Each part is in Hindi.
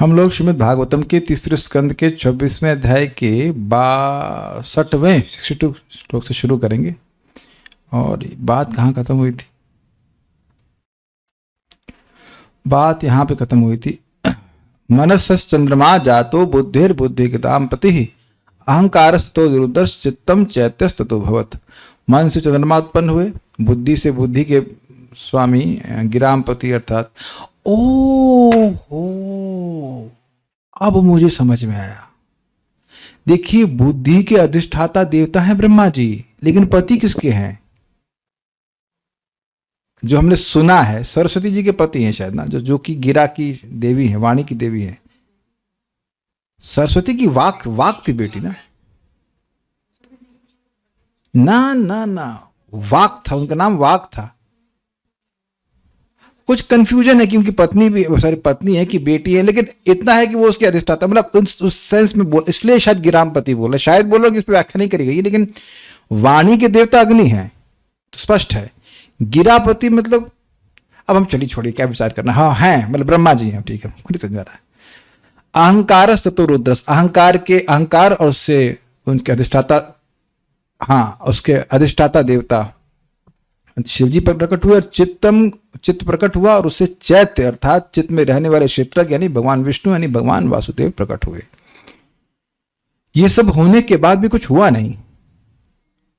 हम लोग श्रीमद् भागवतम के तीसरे स्कंद के 26वें अध्याय के 62वें 62 श्लोक से शुरू करेंगे। और बात कहाँ खत्म हुई थी? बात यहाँ पे खत्म हुई थी। मनसस चंद्रमा जातो बुद्धिर बुद्धिगताम पति अहंकारस्तो विरुद्धस चित्तम चैत्यस्ततो भवत। मन से चंद्रमा उत्पन्न हुए, बुद्धि से बुद्धि के स्वामी गिरामपति अर्थात अब मुझे समझ में आया। देखिए, बुद्धि के अधिष्ठाता देवता हैं ब्रह्मा जी, लेकिन पति किसके हैं? जो हमने सुना है सरस्वती जी के पति हैं शायद ना, जो कि गिरा की देवी है, वाणी की देवी है। सरस्वती की वाक थी बेटी ना, ना ना ना वाक था, उनका नाम वाक था। कुछ कंफ्यूजन है कि उनकी पत्नी भी पत्नी है कि बेटी है, लेकिन इतना है कि वो उसके अधिष्ठाता, मतलब उस सेंस में बोल, इसलिए शायद गिरामपति बोले, शायद बोलो कि इस पर व्याख्या नहीं करी गई, लेकिन वाणी के देवता अग्नि है तो स्पष्ट है। गिरापति मतलब अब हम चलिए छोड़िए क्या विचार करना। हाँ है, मतलब ब्रह्मा जी हैं, ठीक है, खुद समझ आ रहा है। अहंकार सतो रुद्रस, अहंकार और उससे उनके अधिष्ठाता, हाँ उसके अधिष्ठाता देवता शिव जी पर प्रकट हुए, और चित्त प्रकट हुआ, और उससे चैत्य अर्थात चित्त में रहने वाले क्षेत्रज्ञ यानी भगवान विष्णु यानी भगवान वासुदेव प्रकट हुए। ये सब होने के बाद भी कुछ हुआ नहीं।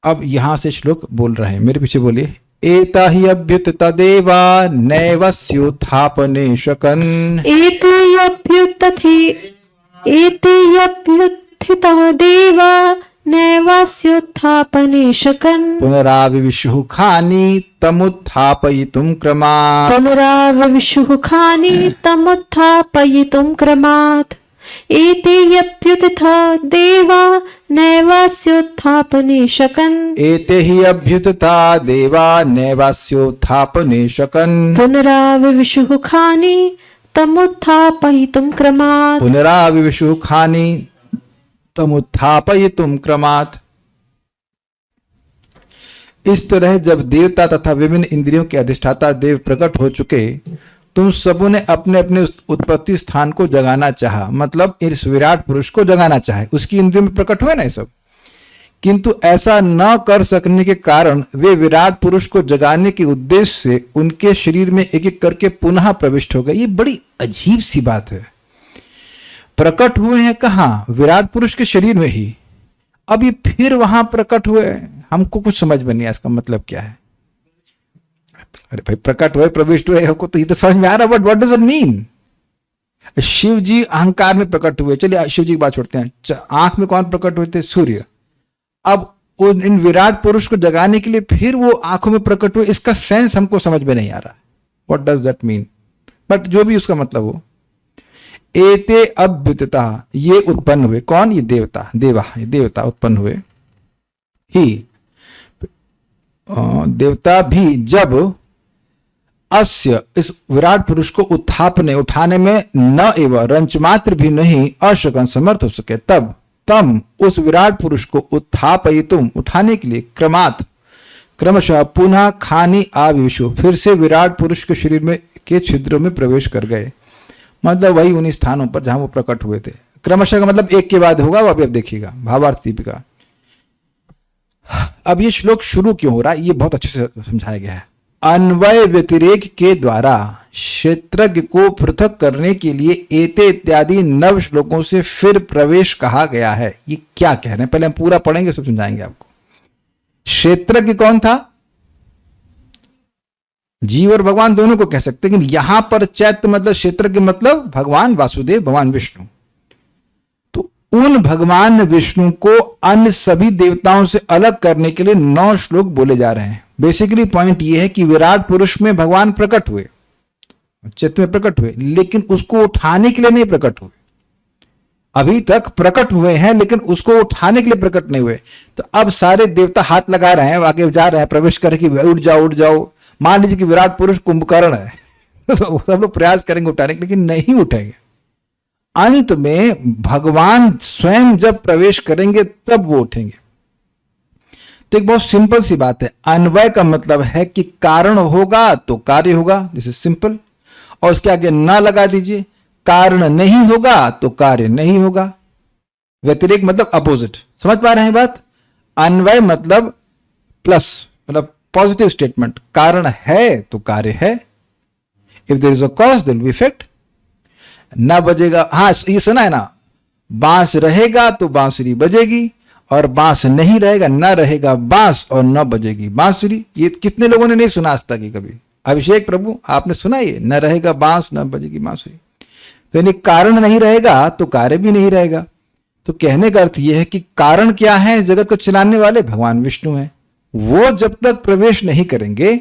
अब यहां से श्लोक बोल रहे हैं, मेरे पीछे बोलिए। एता हि अभ्युत्थिता देवा नैवस्योत्थापने शकन्, एतेऽप्युत्थिता देवा नैवास्योत्थापने शकन्, पुनराविविशुः खानि तमुत्थापयितुं क्रमात्, पुनराविविशुः खानि तमुत्थापयितुं क्रमात्। एतेऽप्युत्थिता देवा नैवास्योत्थापने शकन्, एते हि अभ्युत्थिता देवा नैवास्योत्थापने शकन्, पुनराविविशुः खानि तमुत्थापयितुं क्रमात्, पुनराविविशुः खानि तमुत्थापयितुं क्रमात्। इस तरह जब देवता तथा विभिन्न इंद्रियों के अधिष्ठाता देव प्रकट हो चुके, तुम सबों ने अपने अपने उत्पत्ति स्थान को जगाना चाहा, मतलब इस विराट पुरुष को जगाना चाहे, उसकी इंद्रियों में प्रकट हुए ना ये सब। किंतु ऐसा न कर सकने के कारण वे विराट पुरुष को जगाने के उद्देश्य से उनके शरीर में एक एक करके पुनः प्रविष्ट हो गए। ये बड़ी अजीब सी बात है। प्रकट हुए हैं कहाँ? विराट पुरुष के शरीर में ही। अब ये फिर वहां प्रकट हुए, हमको कुछ समझ में नहीं आया इसका मतलब क्या है। अरे भाई, प्रकट हुए प्रविष्ट हुए हमको तो ये तो समझ में आ रहा, but what does it mean? Shiv ji अहंकार में प्रकट हुए, चलिए शिव जी की बात छोड़ते हैं। आंख में कौन प्रकट हुए थे? सूर्य। अब इन विराट पुरुष को जगाने के लिए फिर वो आंखों में प्रकट हुए, इसका सेंस हमको समझ में नहीं आ रहा। What does that mean? But जो भी उसका मतलब हो। एते अभ्युत्थिता, ये उत्पन्न हुए, कौन? ये देवता, ये देवता उत्पन्न हुए ही। देवता भी जब अस्य इस विराट पुरुष को उठाने में न एवं रंच मात्र भी नहीं अशकन समर्थ हो सके, तब तम उस विराट पुरुष को उत्थापयितुम उठाने के लिए क्रमशः पुनः खानी आविशु, फिर से विराट पुरुष के शरीर में के छिद्रों में प्रवेश कर गए। मतलब वही उन्हीं स्थानों पर जहां वो प्रकट हुए थे। क्रमशः का मतलब एक के बाद होगा, वो अभी अब देखिएगा भावार्थ दीपिका। अब ये श्लोक शुरू क्यों हो रहा है, ये बहुत अच्छे से समझाया गया है। अन्वय व्यतिरेक के द्वारा क्षेत्रज्ञ को पृथक करने के लिए एते इत्यादि 9 श्लोकों से फिर प्रवेश कहा गया है। ये क्या कह रहे हैं, पहले हम पूरा पढ़ेंगे, सब समझाएंगे आपको। क्षेत्रज्ञ कौन था? जीव और भगवान दोनों को कह सकते हैं, लेकिन यहां पर चैत्य मतलब क्षेत्रज्ञ मतलब भगवान वासुदेव, भगवान विष्णु। तो उन भगवान विष्णु को अन्य सभी देवताओं से अलग करने के लिए 9 श्लोक बोले जा रहे हैं। बेसिकली पॉइंट ये है कि विराट पुरुष में भगवान प्रकट हुए, चित्त में प्रकट हुए, लेकिन उसको उठाने के लिए नहीं प्रकट हुए। अभी तक प्रकट हुए हैं लेकिन उसको उठाने के लिए प्रकट नहीं हुए। तो अब सारे देवता हाथ लगा रहे हैं, आगे जा रहे हैं, प्रवेश करके उठ जाओ उठ जाओ। मान लीजिए कि विराट पुरुष कुंभकर्ण है तो सब लोग प्रयास करेंगे उठाने के, लेकिन नहीं उठेंगे। अंत में भगवान स्वयं जब प्रवेश करेंगे तब वो उठेंगे। तो एक बहुत सिंपल सी बात है। अन्वय का मतलब है कि कारण होगा तो कार्य होगा, दिस इज सिंपल। और उसके आगे ना लगा दीजिए, कारण नहीं होगा तो कार्य नहीं होगा। व्यतिरेक मतलब अपोजिट। समझ पा रहे हैं बात? अन्वय मतलब प्लस, मतलब पॉजिटिव स्टेटमेंट। कारण है तो कार्य है। If there is a cause there will be effect. ना बजेगा, हाँ ये सुना है ना, बांस रहेगा तो बांसुरी बजेगी, और बांस नहीं रहेगा, ना रहेगा बांस और न बजेगी बांसुरी। ये कितने लोगों ने नहीं सुना आज तक कभी? अभिषेक प्रभु आपने सुना ये, न रहेगा बांस न बजेगी बांसुरी। तो यानी कारण नहीं रहेगा तो कार्य भी नहीं रहेगा। तो कहने का अर्थ यह है कि कारण क्या है इस जगत को चलाने वाले? भगवान विष्णु हैं। वो जब तक प्रवेश नहीं करेंगे,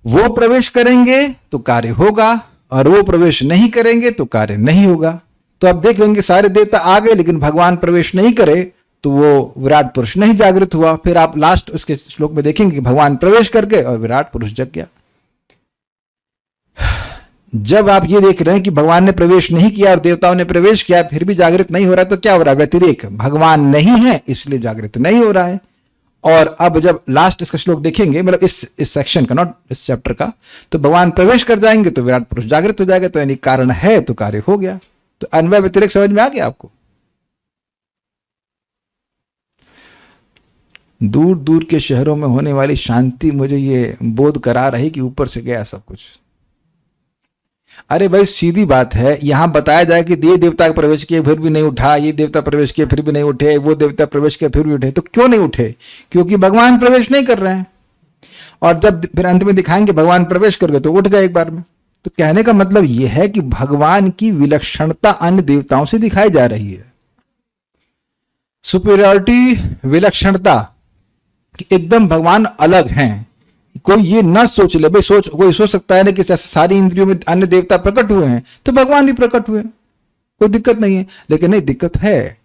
वो प्रवेश करेंगे तो कार्य होगा, और वो प्रवेश नहीं करेंगे तो कार्य नहीं होगा। तो अब देख लेंगे सारे देवता आ गए लेकिन भगवान प्रवेश नहीं करे तो वो विराट पुरुष नहीं जागृत हुआ। फिर आप लास्ट उसके श्लोक में देखेंगे कि भगवान प्रवेश कर गए और विराट पुरुष जग गया। जब आप ये देख रहे हैं कि भगवान ने प्रवेश नहीं किया और देवताओं ने प्रवेश किया फिर भी जागृत नहीं हो रहा है, तो क्या हो रहा है? व्यतिरेक। भगवान नहीं है इसलिए जागृत नहीं हो रहा है। और अब जब लास्ट इसका श्लोक देखेंगे, मतलब इस सेक्शन का, नॉट इस चैप्टर का, तो भगवान प्रवेश कर जाएंगे तो विराट पुरुष जागृत हो जाएगा। तो यानी कारण है तो कार्य हो गया। तो अन्वय व्यतिरेक समझ में आ गया आपको? दूर दूर के शहरों में होने वाली शांति मुझे ये बोध करा रही कि ऊपर से गया सब कुछ। अरे भाई सीधी बात है, यहां बताया जाए कि ये देवता प्रवेश किए फिर भी नहीं उठा, ये देवता प्रवेश किए फिर भी नहीं उठे, वो देवता प्रवेश किए फिर भी उठे। तो क्यों नहीं उठे? क्योंकि भगवान प्रवेश नहीं कर रहे हैं। और जब फिर अंत में दिखाएंगे भगवान प्रवेश कर गए तो उठ गए एक बार में। तो कहने का मतलब यह है कि भगवान की विलक्षणता अन्य देवताओं से दिखाई जा रही है। सुपीरियरिटी, विलक्षणता, कि एकदम भगवान अलग हैं। कोई ये ना सोच ले भाई, कोई सोच सकता है ना कि जैसे सारी इंद्रियों में अन्य देवता प्रकट हुए हैं तो भगवान भी प्रकट हुए, कोई दिक्कत नहीं है। लेकिन नहीं, दिक्कत है।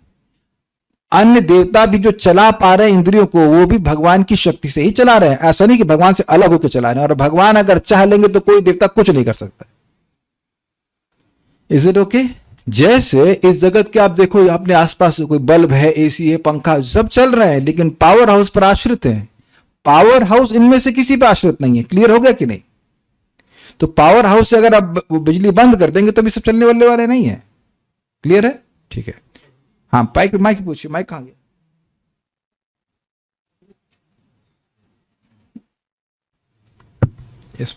अन्य देवता भी जो चला पा रहे हैं इंद्रियों को, वो भी भगवान की शक्ति से ही चला रहे हैं। ऐसा नहीं कि भगवान से अलग होकर चला रहे हैं। और भगवान अगर चाह लेंगे तो कोई देवता कुछ नहीं कर सकता। Is it okay? जैसे इस जगत के आप देखो, अपने आसपास कोई बल्ब है, एसी है, पंखा, सब चल रहे हैं, लेकिन पावर हाउस पर आश्रित है। पावर हाउस इनमें से किसी पर आश्रित नहीं है। क्लियर हो गया कि नहीं? तो पावर हाउस से अगर आप बिजली बंद कर देंगे तो भी सब चलने वाले नहीं है। क्लियर है? ठीक है। हाँ, माइक पूछिए, माइक कहां गया? यस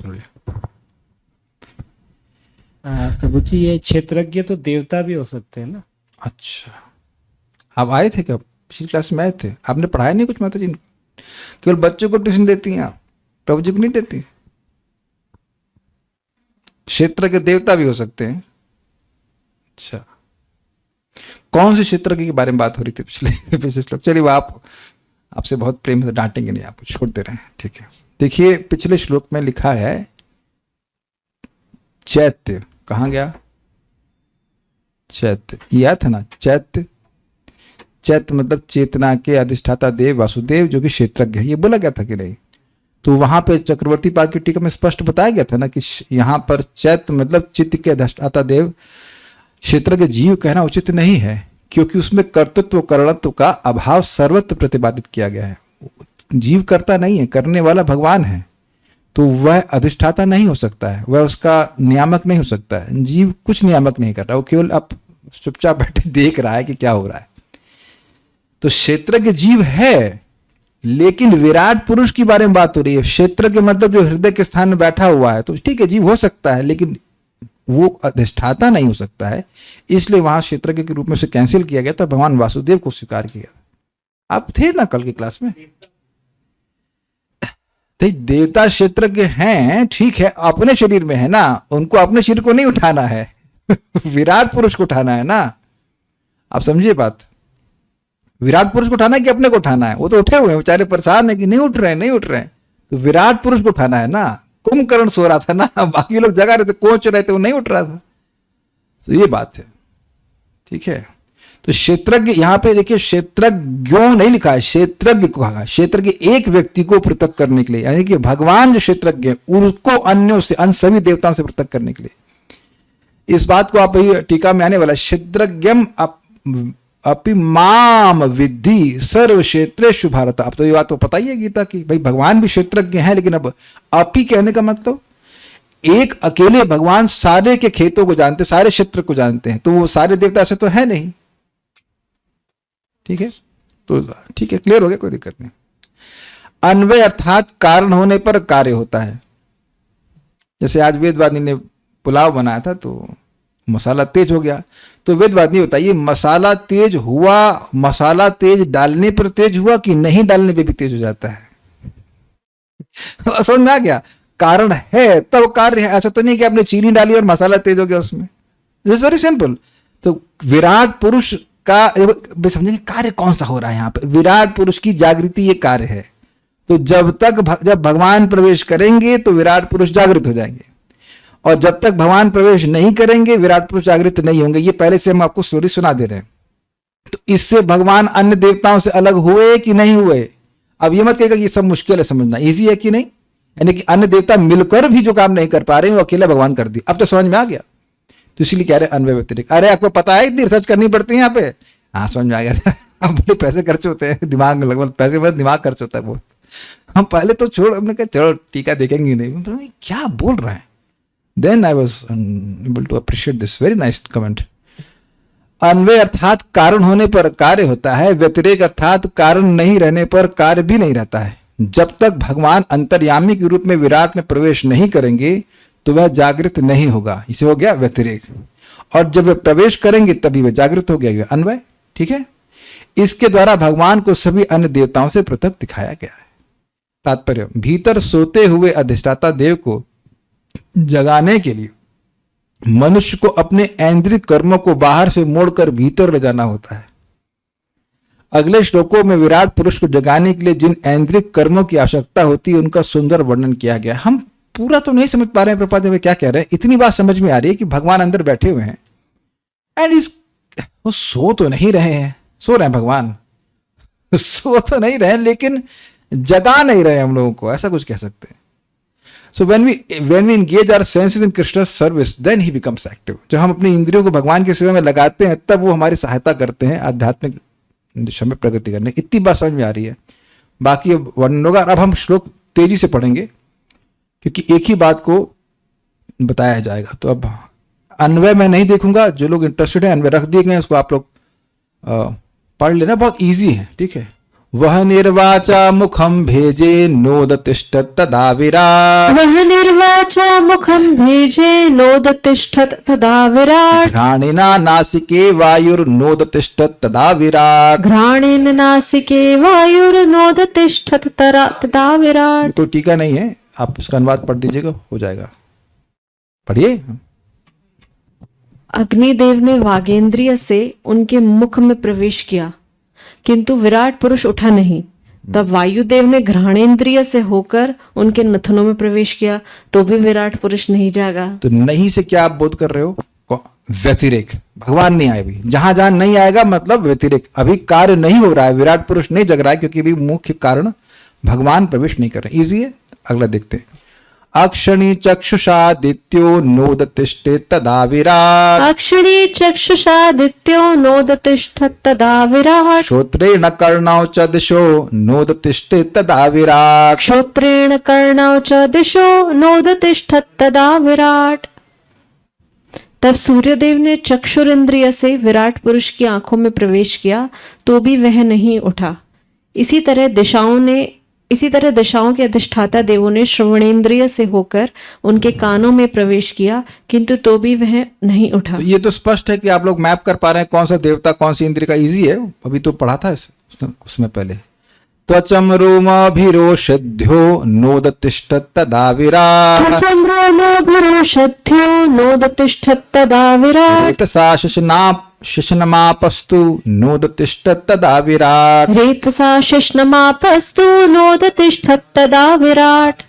प्रभु जी, ये क्षेत्रज्ञ तो देवता भी हो सकते हैं ना? अच्छा, आप आए थे क्या? पिछली क्लास में आए थे? आपने पढ़ाया नहीं कुछ माता जी? केवल बच्चों को ट्यूशन देती हैं आप, प्रभु जी को नहीं देती? क्षेत्र के देवता भी हो सकते हैं। अच्छा, कौन से क्षेत्र के बारे में बात हो रही थी पिछले श्लोक? चलिए, वो आपसे बहुत प्रेम से डांटेंगे नहीं, आपको छोड़ दे रहे हैं। ठीक है, देखिए पिछले श्लोक में लिखा है चैत्य। कहां गया चैत्य? याद था ना? चैत्य मतलब चेतना के अधिष्ठाता देव वासुदेव, जो कि क्षेत्रज्ञ है। ये बोला गया था कि नहीं? तो वहां पे चक्रवर्ती पाद की टीका में स्पष्ट बताया गया था ना कि यहां पर चैत्य मतलब चित्त के अधिष्ठाता देव। क्षेत्रज्ञ जीव कहना उचित नहीं है, क्योंकि उसमें कर्तृत्व कर्णत्व का अभाव सर्वत्र प्रतिपादित किया गया है। जीव करता नहीं है, करने वाला भगवान है। तो वह अधिष्ठाता नहीं हो सकता है, वह उसका नियामक नहीं हो सकता है। जीव कुछ नियामक नहीं कर रहा, वो केवल अब चुपचाप बैठे देख रहा है कि क्या हो रहा है। तो क्षेत्रज्ञ जीव है, लेकिन विराट पुरुष की बारे में बात हो रही है। क्षेत्रज्ञ मतलब जो हृदय के स्थान में बैठा हुआ है। तो ठीक है, जीव हो सकता है, लेकिन वो अधिष्ठाता नहीं हो सकता है। इसलिए वहां क्षेत्रज्ञ के रूप में उसे कैंसिल किया गया था, भगवान वासुदेव को स्वीकार किया। आप थे ना कल की क्लास में? तो देवता क्षेत्रज्ञ हैं, ठीक है, अपने शरीर में है ना, उनको अपने शरीर को नहीं उठाना है विराट पुरुष को उठाना है ना। आप समझिए बात, विराट पुरुष को उठाना है कि अपने को उठाना है? वो तो उठे हुए हैं, बेचारे परेशान है कि नहीं उठ रहे हैं। तो विराट पुरुष को उठाना है ना। कुंभकर्ण सो रहा था ना, बाकी लोग जगा रहे थे, कोच रहे थे, वो नहीं उठ रहा था। तो ये बात है, ठीक है। तो क्षेत्रज्ञ यहां पे देखिए, क्षेत्रज्ञों नहीं लिखा है, क्षेत्रज्ञ को कहा। क्षेत्रज्ञ एक व्यक्ति को पृथक करने के लिए, यानी कि भगवान जो क्षेत्रज्ञ उसको अन्यों से, अन्य सभी देवताओं से पृथक करने के लिए। इस बात को आप टीका में आने वाला, क्षेत्रज्ञम अपि माम विद्धि सर्व क्षेत्रेषु भारत। अब तो ये बात तो पता ही है गीता की, भाई भगवान भी क्षेत्रज्ञ है, लेकिन अब अपि कहने का मतलब एक अकेले भगवान सारे के खेतों को जानते, सारे क्षेत्र को जानते हैं, तो वो सारे देवता ऐसे तो है नहीं। ठीक है, तो ठीक है, क्लियर हो गया, कोई दिक्कत नहीं। अन्वय अर्थात कारण होने पर कार्य होता है। जैसे आज वेदवादी ने पुलाव बनाया था तो मसाला तेज हो गया, तो वेदवादी होता है ये मसाला तेज हुआ, मसाला तेज डालने पर तेज हुआ कि नहीं डालने पे भी तेज हो जाता है। समझ में आ गया, कारण है तब कार्य है, ऐसा तो नहीं कि आपने चीनी डाली और मसाला तेज हो गया उसमें। It's very simple. तो विराट पुरुष का समझेंगे कार्य कौन सा हो रहा है यहाँ पे, विराट पुरुष की जागृति ये कार्य है। तो जब भगवान प्रवेश करेंगे तो विराट पुरुष जागृत हो जाएंगे, और जब तक भगवान प्रवेश नहीं करेंगे विराट पुरुष जागृत नहीं होंगे। ये पहले से हम आपको स्टोरी सुना दे रहे हैं। तो इससे भगवान अन्य देवताओं से अलग हुए कि नहीं हुए? अब ये मत कहेगा कि ये सब मुश्किल है समझना, इजी है कि नहीं। यानी कि अन्य देवता मिलकर भी जो काम नहीं कर पा रहे हैं वो अकेला भगवान कर दिया। अब तो समझ में आ गया, तो इसीलिए कह रहे अन्वय व्यतिरिक्त। अरे आपको पता है इतनी रिसर्च करनी पड़ती है यहाँ पे? हाँ समझ में आ गया। अब बड़े पैसे खर्च होते हैं, दिमाग में लगभग पैसे बस दिमाग खर्च होता है बहुत। हम पहले तो हमने कहा चलो टीका देखेंगे नहीं, क्या बोल रहे हैं। Then I was able to appreciate this very nice comment. अन्वय अर्थात कारण होने पर कार्य होता है, व्यतिरेक अर्थात कारण नहीं रहने पर कार्य भी नहीं रहता है। जब तक भगवान अंतर्यामी के रूप में विराट में प्रवेश नहीं करेंगे तो वह जागृत नहीं होगा, इसे हो गया व्यतिरेक। और जब वे प्रवेश करेंगे तभी वह जागृत हो गया, अन्वय। ठीक है, इसके द्वारा भगवान को सभी अन्य देवताओं से पृथक दिखाया गया है। तात्पर्य, भीतर सोते हुए अधिष्ठाता देव को जगाने के लिए मनुष्य को अपने ऐन्द्रिक कर्मों को बाहर से मोड़कर भीतर ले जाना होता है। अगले श्लोकों में विराट पुरुष को जगाने के लिए जिन ऐन्द्रिक कर्मों की आवश्यकता होती है उनका सुंदर वर्णन किया गया। हम पूरा तो नहीं समझ पा रहे हैं प्रपात में क्या कह रहे हैं, इतनी बात समझ में आ रही है कि भगवान अंदर बैठे हुए हैं एंड वो सो तो नहीं रहे हैं, सो रहे हैं भगवान, सो तो नहीं रहे लेकिन जगा नहीं रहे हम लोगों को, ऐसा कुछ कह सकते हैं। So when we engage our senses in Krishna's service, then he becomes active. जब हम अपनी इंद्रियों को भगवान की सेवा में लगाते हैं तब वो हमारी सहायता करते हैं आध्यात्मिक दिशा में प्रगति करने। इतनी बात समझ में आ रही है, बाकी अब वर्णन होगा। अब हम श्लोक तेजी से पढ़ेंगे क्योंकि एक ही बात को बताया जाएगा। तो अब अन्वय मैं नहीं देखूंगा, जो लोग इंटरेस्टेड है अन्वय रख दिए गए उसको आप लोग पढ़ लेना, बहुत ईजी है। ठीक है, वह निर्वाचा मुखम भेजे नोदतिष्ठत तदा विराट, वह निर्वाचा मुखम भेजे नोदतिष्ठत तदा विराट, घ्राणिना नासिके वायुर्नोदतिष्ठत तदा विराट, घ्राणेन नासिके वायुर्नोदतिष्ठत तदा विराट। तो टीका नहीं है, आप इसका अनुवाद पढ़ दीजिएगा, हो जाएगा। पढ़िए। अग्निदेव ने वागेंद्रिय से उनके मुख में प्रवेश किया किंतु विराट पुरुष उठा नहीं। तब वायुदेव ने घ्राणेन्द्रिय से होकर उनके नथनों में प्रवेश किया तो भी विराट पुरुष नहीं जागा। तो नहीं से क्या आप बोध कर रहे हो? व्यतिरेक, भगवान नहीं आए भी, जहां जहां नहीं आएगा मतलब व्यतिरेक। अभी कार्य नहीं हो रहा है, विराट पुरुष नहीं जग रहा है क्योंकि अभी मुख्य कारण भगवान प्रवेश नहीं कर रहे। इजी है, अगला देखते हैं। अक्षणी चक्षुषादित्यो नोदतिष्ठे तदा विराट, अक्षणी चक्षुषादित्यो नोदतिष्ठत तदा विराट, श्रोत्रेण कर्णौ च दिशो नोदतिष्ठे तदा विराट, श्रोत्रेण कर्णौ च दिशो नोदतिष्ठत तदा विराट। तब सूर्यदेव ने चक्षुरेंद्रिय से विराट पुरुष की आंखों में प्रवेश किया तो भी वह नहीं उठा। इसी तरह दिशाओं के अधिष्ठाता देवों ने श्रवणेन्द्रिय से होकर उनके कानों में प्रवेश किया किंतु तो भी वह नहीं उठा। तो ये तो स्पष्ट है कि आप लोग मैप कर पा रहे हैं कौन सा देवता कौन सी इंद्रिय का। इजी है, अभी तो पढ़ा था उसमें पहले। त्वचम रोमाभिरोषध्यो नोदतिष्ठत तदा विराट, त्वचम रोमाभिरोषध्यो नोदतिष्ठत तदा विराट, रेतसा शिशनमापस्तु नोदतिष्ठत तदा विराट, रेतसा शिश्नमापस्तु नोदतिष्ठत तदा विराट।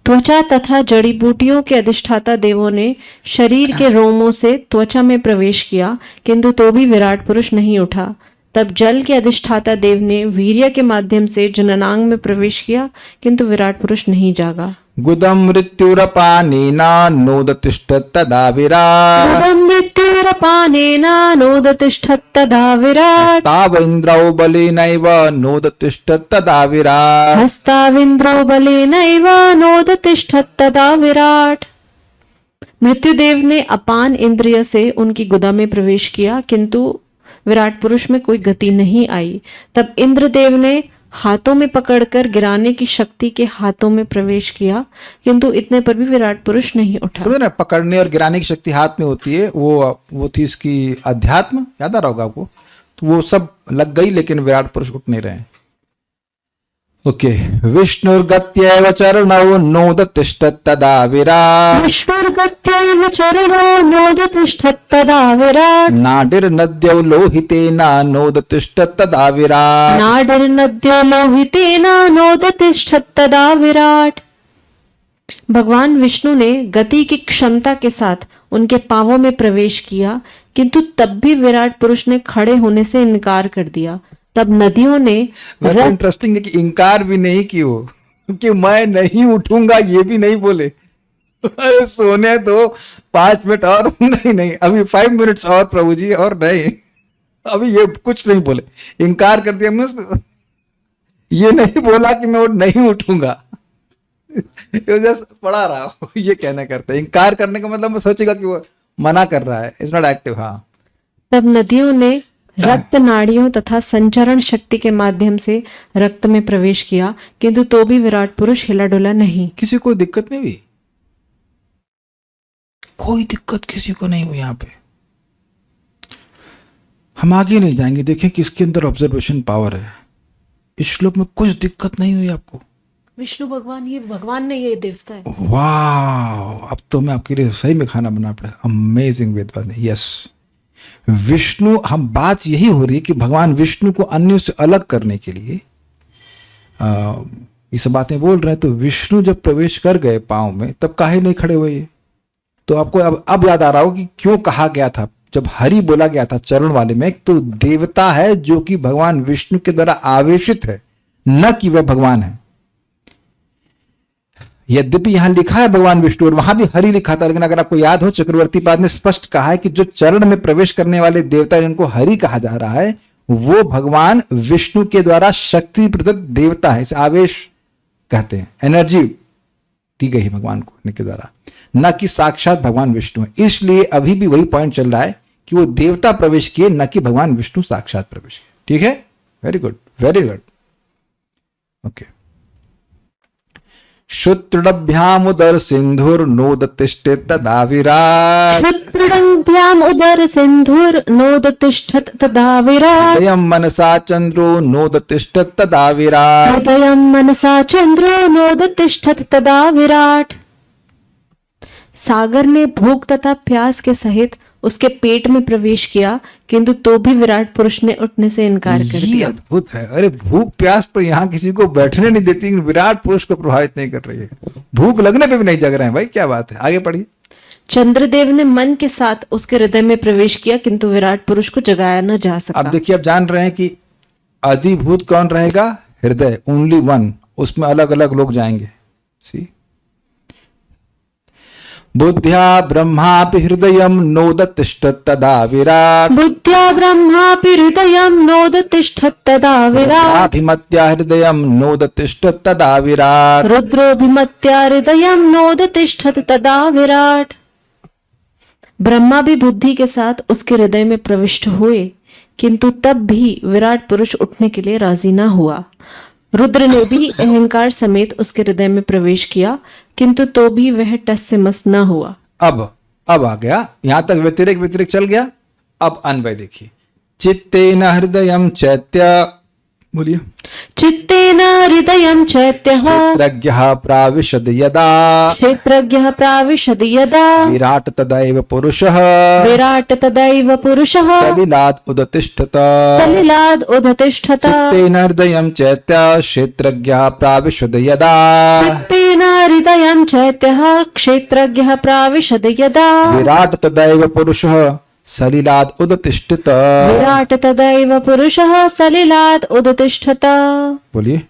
त्वचा तथा जड़ी बूटियों के अधिष्ठाता देवों ने शरीर के रोमों से त्वचा में प्रवेश किया किंतु तो भी विराट पुरुष नहीं उठा। तब जल के अधिष्ठाता देव ने वीर्य के माध्यम से जननांग में प्रवेश किया किंतु विराट पुरुष नहीं जागा। गुदम मृत्युरपानेना नोदतिष्ठत्तदा विराट् गुदं मृत्युरपानेन नोदतिष्ठत्तदा विराट् तावेन्द्रौ बलेनैव नोदतिष्ठत्तदा विराट् हस्ताविन्द्रो बलेनैव नोदतिष्ठत्तदा विराट। मृत्युदेव ने अपान इंद्रिय से उनकी गुदा में प्रवेश किया, किंतु विराट पुरुष में कोई गति नहीं आई। तब इंद्रदेव ने हाथों में पकड़कर गिराने की शक्ति के हाथों में प्रवेश किया, किंतु इतने पर भी विराट पुरुष नहीं उठा। समझे ना, पकड़ने और गिराने की शक्ति हाथ में होती है, वो थी इसकी अध्यात्म, याद आ रहा होगा आपको। तो वो सब लग गई, लेकिन विराट पुरुष उठ नहीं रहे। ओके, विष्णुर्गत्यैव चरणौ नोदतिष्ठत्तदा विराट् विष्णुर्गत्यैव चरणो नोदतिष्ठत्तदा विराट नाडिर्नद्यौ लोहितेन नोदतिष्ठत्तदा विराट् नाडिर्नद्यो लोहितेन नोदतिष्ठत्तदा विराट। भगवान विष्णु ने गति की क्षमता के साथ उनके पांवों में प्रवेश किया, किंतु तब भी विराट पुरुष ने खड़े होने से इनकार कर दिया। तब नदियों ने वेरी इंटरेस्टिंग है कि इनकार भी नहीं की वो, कि मैं नहीं उठूंगा ये भी नहीं बोले। अरे सोने दो 5 मिनट और, नहीं अभी 5 मिनट्स और प्रभु जी, और नहीं, अभी ये कुछ नहीं बोले, इनकार कर दिया। मैं ये नहीं बोला कि मैं नहीं उठूंगा, जस्ट पढ़ा रहा हूँ। ये कहना करते इनकार करने का मतलब मैं सोचेगा कि वो मना कर रहा है, इट्स नॉट एक्टिव। हाँ, तब नदियों ने रक्त नाड़ियों तथा संचरण शक्ति के माध्यम से रक्त में प्रवेश किया, किंतु तो भी विराट पुरुष हिला डुला नहीं। किसी को दिक्कत नहीं हुई, कोई दिक्कत किसी को नहीं हुई। यहाँ पे हम आगे नहीं जाएंगे, देखें कि इसके अंदर ऑब्जर्वेशन पावर है। इस श्लोक में कुछ दिक्कत नहीं हुई आपको। विष्णु भगवान ये भगवान नहीं, ये देवता है। वाह, अब तो मैं आपके लिए सही में खाना बना पड़ा। अमेजिंग वेदवाद। यस, विष्णु, हम बात यही हो रही है कि भगवान विष्णु को अन्य से अलग करने के लिए ये सब बातें बोल रहे हैं। तो विष्णु जब प्रवेश कर गए पांव में, तब काहे नहीं खड़े हुए ये? तो आपको अब याद आ रहा हो कि क्यों कहा गया था, जब हरि बोला गया था चरण वाले में, तो देवता है जो कि भगवान विष्णु के द्वारा आवेशित है, न कि वह भगवान है। यद्यपि यहां लिखा है भगवान विष्णु और वहां भी हरि लिखा था, लेकिन अगर आपको याद हो, चक्रवर्ती पाद ने स्पष्ट कहा है कि जो चरण में प्रवेश करने वाले देवता जिनको हरि कहा जा रहा है, वो भगवान विष्णु के द्वारा शक्ति प्रदत्त देवता है। इसे आवेश कहते हैं, एनर्जी दी गई है भगवान को उनके द्वारा, न कि साक्षात भगवान विष्णु है। इसलिए अभी भी वही पॉइंट चल रहा है कि वो देवता प्रवेश किए, न कि भगवान विष्णु साक्षात प्रवेश किए। ठीक है, very good, very good. Okay, शुत्रभ्याम उदर सिंधुर नोदतिष्ठत् तदा विराट् शुत्रभ्याम उदर सिंधुर नोदतिष्ठत् तदा विराट हृदयं मनसा चंद्रो नोदतिष्ठत् तदा विराट् हृदयं मनसा चंद्रो नोदतिष्ठत् तदा विराट। सागर ने भूख तथा प्यास के सहित उसके पेट में प्रवेश किया, किंतु तो भी विराट पुरुष ने उठने से इनकार कर ये दिया। अद्भुत है। अरे भूख प्यास तो यहाँ किसी को बैठने नहीं देती, विराट पुरुष को प्रभावित नहीं कर रही है। भूख लगने पे भी नहीं जग रहे हैं भाई, क्या बात है। आगे पढ़िए। चंद्रदेव ने मन के साथ उसके हृदय में प्रवेश किया, किंतु विराट पुरुष को जगाया न जा सका। अब देखिए, आप जान रहे हैं कि अधिभूत कौन रहेगा? हृदय, ओनली वन। उसमें अलग अलग लोग जाएंगे। सी, बुद्ध्या ब्रह्मापि हृदयं नोदतिष्ठत् तदा विराट् बुद्ध्या ब्रह्मापि हृदयं नोदतिष्ठत् तदा विराट अभिमत्या हृदयं नोदतिष्ठत् तदा विराट् रुद्रोभिमत्या हृदयं नोदतिष्ठत् तदा विराट। ब्रह्मा भी बुद्धि के साथ उसके हृदय में प्रविष्ट हुए, किंतु तब भी विराट पुरुष उठने के लिए राजी न हुआ। रुद्र ने भी अहंकार समेत उसके हृदय में प्रवेश किया, किंतु तो भी वह टस से मस न हुआ। अब आ गया, यहां तक व्यतिरिक चल गया। अब अन्वय देखिए। चित्तेन हृदयं चैत्य, बोलिए। चित्तेन हृदयं चैत्यः क्षेत्रज्ञः प्राविशद यदा क्षेत्रज्ञः प्राविशद यदा विराट तदैव पुरुषः विराट तदैव पुरुषः सलिलात् उदतिष्ठत सलिलाद् उदतिष्ठत। चित्तेन हृदयं चैत्य क्षेत्रज्ञः प्राविशद यदा चित्तेन हृदयं चैत्यः क्षेत्रज्ञः प्राविशद यदा विराट तदैव पुरुषः सलिलात् उदतिष्ठत। विराट तदैव पुरुषः सलिलाद् उदतिष्ठत। बोलिए।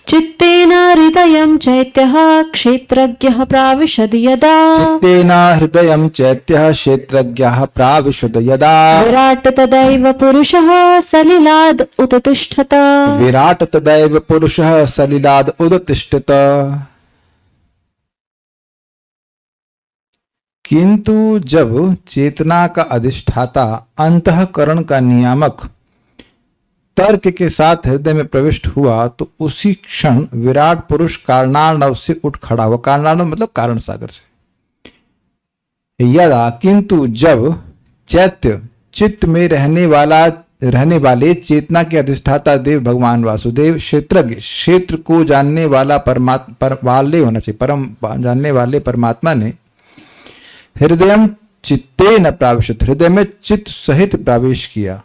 चित्तेन हृदयं चैत्यः क्षेत्रज्ञः प्राविशति यदा चित्तेन हृदयं चैत्यः क्षेत्रज्ञः प्राविशद यदा विराट तदैव पुरुषः सलिलाद् उत्तिष्ठत। विराट तदैव पुरुषः सलिलाद उदतिष्ठत। किंतु जब चेतना का अधिष्ठाता अंतःकरण का नियामक तर्क के साथ हृदय में प्रविष्ट हुआ तो उसी क्षण विराट पुरुष कारणार्णव से उठ खड़ा हुआ। कारणार्णव मतलब कारण सागर से। यदा किंतु जब चैत्य चित्त में रहने वाले चेतना के अधिष्ठाता देव भगवान वासुदेव क्षेत्रज्ञ क्षेत्र को जानने वाला वाले होना चाहिए परम जानने वाले परमात्मा ने हृदयम चित्ते न प्राविशत हृदय में चित्त सहित प्रवेश किया।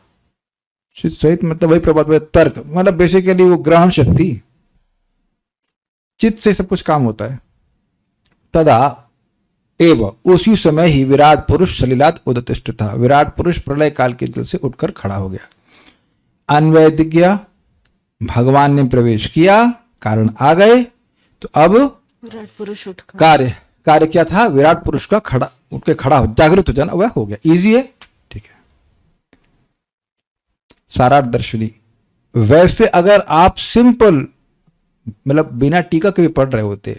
चित्त सहित मतलब वही प्रभाव तर्क मतलब बेसिकली वो ग्रहण शक्ति चित्त से सब कुछ काम होता है। तदा एवं उसी समय ही विराट पुरुष सलिलात उदतिष्ठ था। विराट पुरुष प्रलय काल के जल से उठकर खड़ा हो गया। अन्वैदिज्ञ भगवान ने प्रवेश किया कारण आ गए तो अब विराट पुरुष उठ कार्य क्या था? विराट पुरुष का खड़ा उठ के खड़ा हो जागृत हो जाना वह हो गया। इजी है, ठीक है। सारार्थ दर्शनी वैसे अगर आप सिंपल मतलब बिना टीका के भी पढ़ रहे होते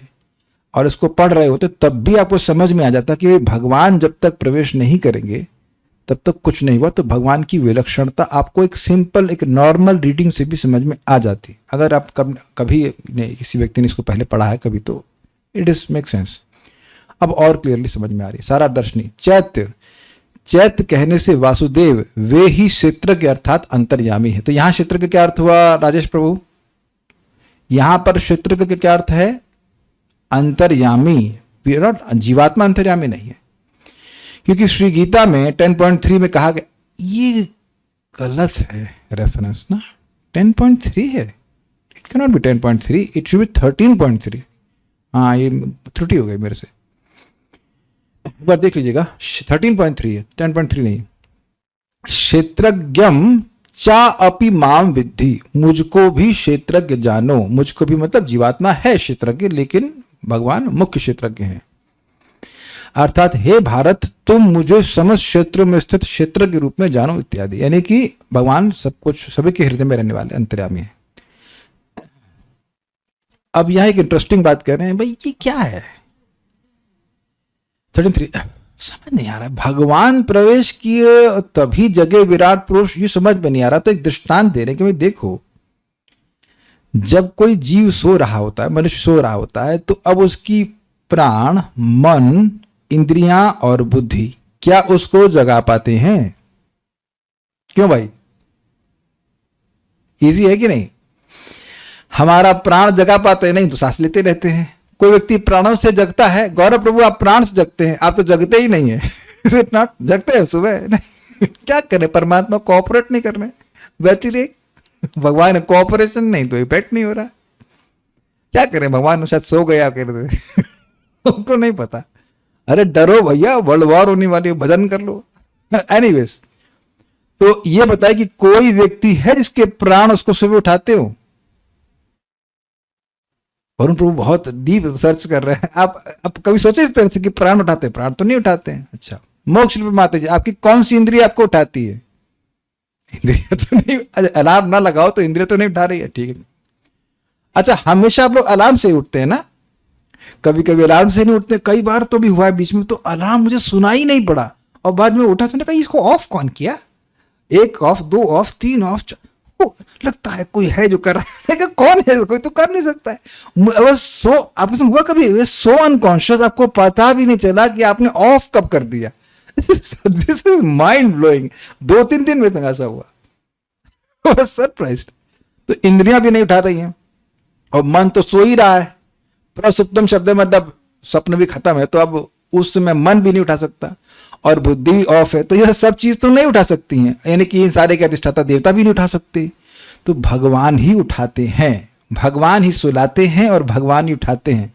और इसको पढ़ रहे होते तब भी आपको समझ में आ जाता कि भगवान जब तक प्रवेश नहीं करेंगे तब तक कुछ नहीं हुआ। तो भगवान की विलक्षणता आपको एक सिंपल एक नॉर्मल रीडिंग से भी समझ में आ जाती। अगर आप कभी किसी व्यक्ति ने इसको पहले पढ़ा है कभी तो इट इज मेक सेंस। अब और क्लियरली समझ में आ रही। सारा दर्शनी चैत्य कहने से वासुदेव वे ही क्षेत्रज्ञ अर्थात अंतर्यामी है। तो यहां क्षेत्र का क्या अर्थ हुआ राजेश प्रभु? यहां पर क्षेत्र का क्या अर्थ है? अंतर्यामी। जीवात्मा अंतर्यामी नहीं है, क्योंकि श्री गीता में 10.3 में कहा गया, ये गलत है रेफरेंस ना, 10.3 है, it can not be 10.3, it should be 13.3। हाँ ये त्रुटि हो गई मेरे से, एक बार देख लीजिएगा। 13.3 है, 10.3 नहीं। क्षेत्रज्ञम चा अपि माम विद्धि, मुझको भी क्षेत्रज्ञ जानो। मुझको भी मतलब जीवात्मा है क्षेत्रज्ञ, लेकिन भगवान मुख्य क्षेत्रज्ञ हैं। अर्थात हे भारत तुम मुझे समस्त क्षेत्रों में स्थित क्षेत्र के रूप में जानो इत्यादि। यानी कि भगवान सब कुछ सभी के हृदय में रहने वाले अंतर्यामी है। अब यहां एक इंटरेस्टिंग बात कह रहे हैं, भाई ये क्या है 33 समझ नहीं आ रहा है। भगवान प्रवेश किए तभी जगे विराट पुरुष, ये समझ में नहीं आ रहा। तो एक दृष्टांत दे रहे हैं कि भाई देखो, जब कोई जीव सो रहा होता है, मनुष्य सो रहा होता है, तो अब उसकी प्राण, मन, इंद्रियां और बुद्धि क्या उसको जगा पाते हैं? क्यों भाई? इजी है कि नहीं? हमारा प्राण जगा पाते हैं? नहीं तो सांस लेते रहते हैं। कोई व्यक्ति प्राणों से जगता है? गौरव प्रभु आप प्राण से जगते हैं, आप तो जगते ही नहीं है। Is it not? जगते हैं सुबह नहीं। क्या करें, परमात्मा कोऑपरेट नहीं कर रहे, व्यतिरेक। भगवान कोऑपरेशन नहीं तो इफेक्ट नहीं हो रहा। क्या करें, भगवान शायद सो गया कर दे उनको नहीं पता। अरे डरो भैया, वर्ल्ड वॉर होने वाली है, भजन कर लो। एनीवेज, तो ये बताए कि कोई व्यक्ति है जिसके प्राण उसको सुबह उठाते हो? वरुण प्रभु बहुत डीप सर्च कर रहे हैं। आप कभी सोचे इस तरह से कि प्राण उठाते हैं? प्राण तो नहीं उठाते हैं। अच्छा, मोक्ष माते जी आपकी कौन सी इंद्रिय आपको उठाती है? इंद्रिय तो नहीं। अच्छा, अलार्म ना लगाओ तो इंद्रिय तो नहीं उठा रही है, ठीक है। अच्छा, हमेशा आप लोग अलार्म से उठते हैं ना? कभी कभी अलार्म से नहीं उठते। कई बार तो भी हुआ है बीच में, तो अलार्म मुझे सुनाई नहीं पड़ा और बाद में उठा तो कहा इसको ऑफ कौन किया? 1 ऑफ, 2 ऑफ, 3 ऑफ, लगता है कोई है जो कर रहा है। कौन है? कोई तो कर नहीं सकता है। बस सो आपके साथ हुआ कभी? सो अनकॉन्शियस, आपको पता भी नहीं चला कि आपने ऑफ कब कर दिया। This is mind blowing. 2-3 दिन में तो ऐसा हुआ, सरप्राइज्ड। तो इंद्रियां भी नहीं उठा रही हैं और मन तो सो ही रहा है। प्रसुप्तम शब्द मतलब स्वप्न भी खत्म है, तो अब उस समय मन भी नहीं उठा सकता और बुद्धि भी ऑफ है, तो यह सब चीज तो नहीं उठा सकती हैं। यानी कि इन सारे के अधिष्ठाता देवता भी नहीं उठा सकते, तो भगवान ही उठाते हैं, भगवान ही सुलाते हैं और भगवान ही उठाते हैं।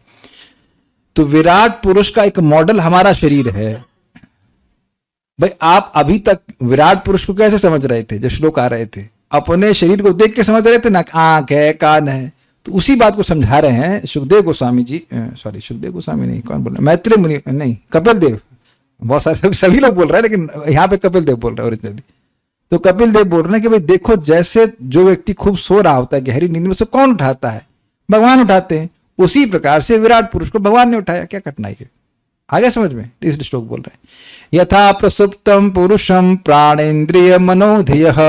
तो विराट पुरुष का एक मॉडल हमारा शरीर है। भाई आप अभी तक विराट पुरुष को कैसे समझ रहे थे? जब श्लोक आ रहे थे अपने शरीर को देख के समझ रहे थे ना, आंख है, कान है, तो उसी बात को समझा रहे हैं सुखदेव गोस्वामी जी, सॉरी सुखदेव गोस्वामी नहीं, कौन बोल रहे हैं, मैत्रेय मुनि नहीं, कपिल देव, बहुत सारे सभी लोग बोल रहे हैं लेकिन यहाँ पे कपिल देव बोल रहे हैं ओरिजिनली। तो कपिल देव बोल रहे हैं कि भाई देखो, जैसे जो व्यक्ति खूब सो रहा होता है गहरी नींद में, उसे कौन उठाता है? भगवान उठाते हैं। उसी प्रकार से विराट पुरुष को भगवान ने उठाया, क्या कठिनाई है? आगे समझ में? तो इस श्लोक बोल रहे हैं, यथा प्रसुप्तम पुरुषम प्राणेन्द्रिय मनोधियः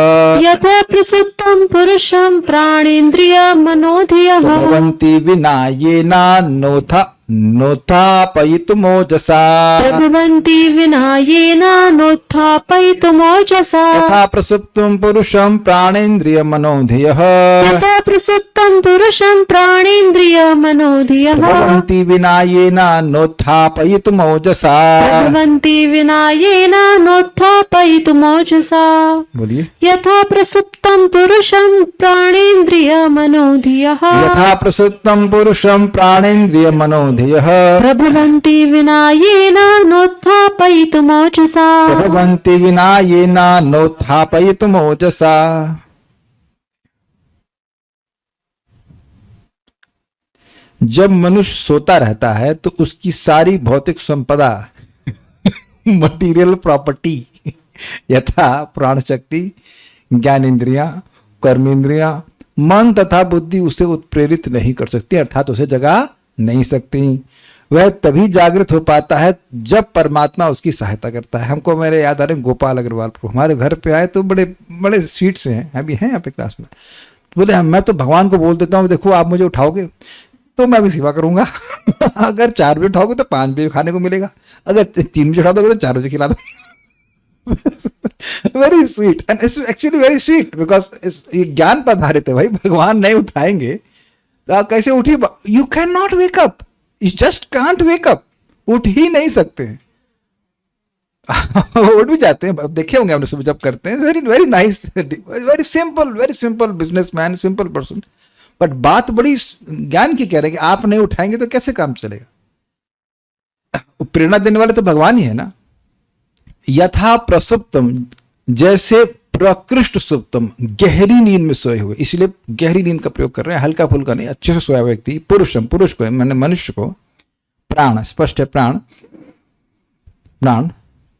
यथा प्रसुप्तं पुरुषं प्राणेन्द्रिय मनोधियः भवन्ति विना येना नोत्थापयितुमोजसा भवन्ति विना येन नोत्थापयितुमोजसा यथा प्रसुप्तम पुरुषम प्राणेन्द्रिय मनोधियः यथा प्रसुप्तं पुरुषं प्राणेन्द्रिय मनोधियः भवन्ति विना येना नोत्थापयितुमोजसा। भवन्ति विना येन नोत्थापयितुमोजसा। बोलिए, यथा प्रसुप्तं पुरुषं प्राणेन्द्रिय मनोधियः यथा प्रसुप्तम पुरुषम प्राणेन्द्रिय मनोधियः प्रभवन्ति विना येन नोत्थापयितुमोजसा। भवन्ति विना येना नोत्थापयितुमोजसा। जब मनुष्य सोता रहता है तो उसकी सारी भौतिक संपदा मटीरियल प्रॉपर्टी यथा प्राण शक्ति, ज्ञानेन्द्रियां, कर्मेंद्रियां, मन तथा बुद्धि उसे उत्प्रेरित नहीं कर सकती, अर्थात उसे जगा नहीं सकती। वह तभी जागृत हो पाता है जब परमात्मा उसकी सहायता करता है। हमको मेरे याद आ रहे गोपाल अग्रवाल प्रभु हमारे घर पे आए तो बड़े बड़े स्वीट से हैं, अभी हैं यहाँ पे क्लास में। बोले मैं तो भगवान को बोल देता हूँ, देखो आप मुझे उठाओगे तो मैं भी सेवा करूंगा अगर 4 बजे उठाओगे तो 5 बजे खाने को मिलेगा, अगर 3 बजे उठा दोगे तो 4 बजे खिला दो। Very sweet and it's actually very sweet because ये ज्ञान पर आधारित है भाई। भगवान नहीं उठाएंगे तो आप कैसे उठिए? You can not wake up, you just can't wake up, उठ ही नहीं सकते। उठ भी जाते हैं, अब देखे होंगे आपने सुबह जब करते हैं। Very very nice, very simple businessman, simple person. But बात बड़ी ज्ञान की कह रहे हैं कि आप नहीं उठाएंगे तो कैसे काम चलेगा? प्रेरणा देने वाले तो भगवान ही है ना। यथा प्रसुप्तम, जैसे प्रकृष्ट सुप्तम, गहरी नींद में सोए हुए, इसलिए गहरी नींद का प्रयोग कर रहे हैं, हल्का फुल्का नहीं, अच्छे से सोया हुआ व्यक्ति, पुरुषम, पुरुष को मैंने मनुष्य को, प्राण स्पष्ट है, प्राण,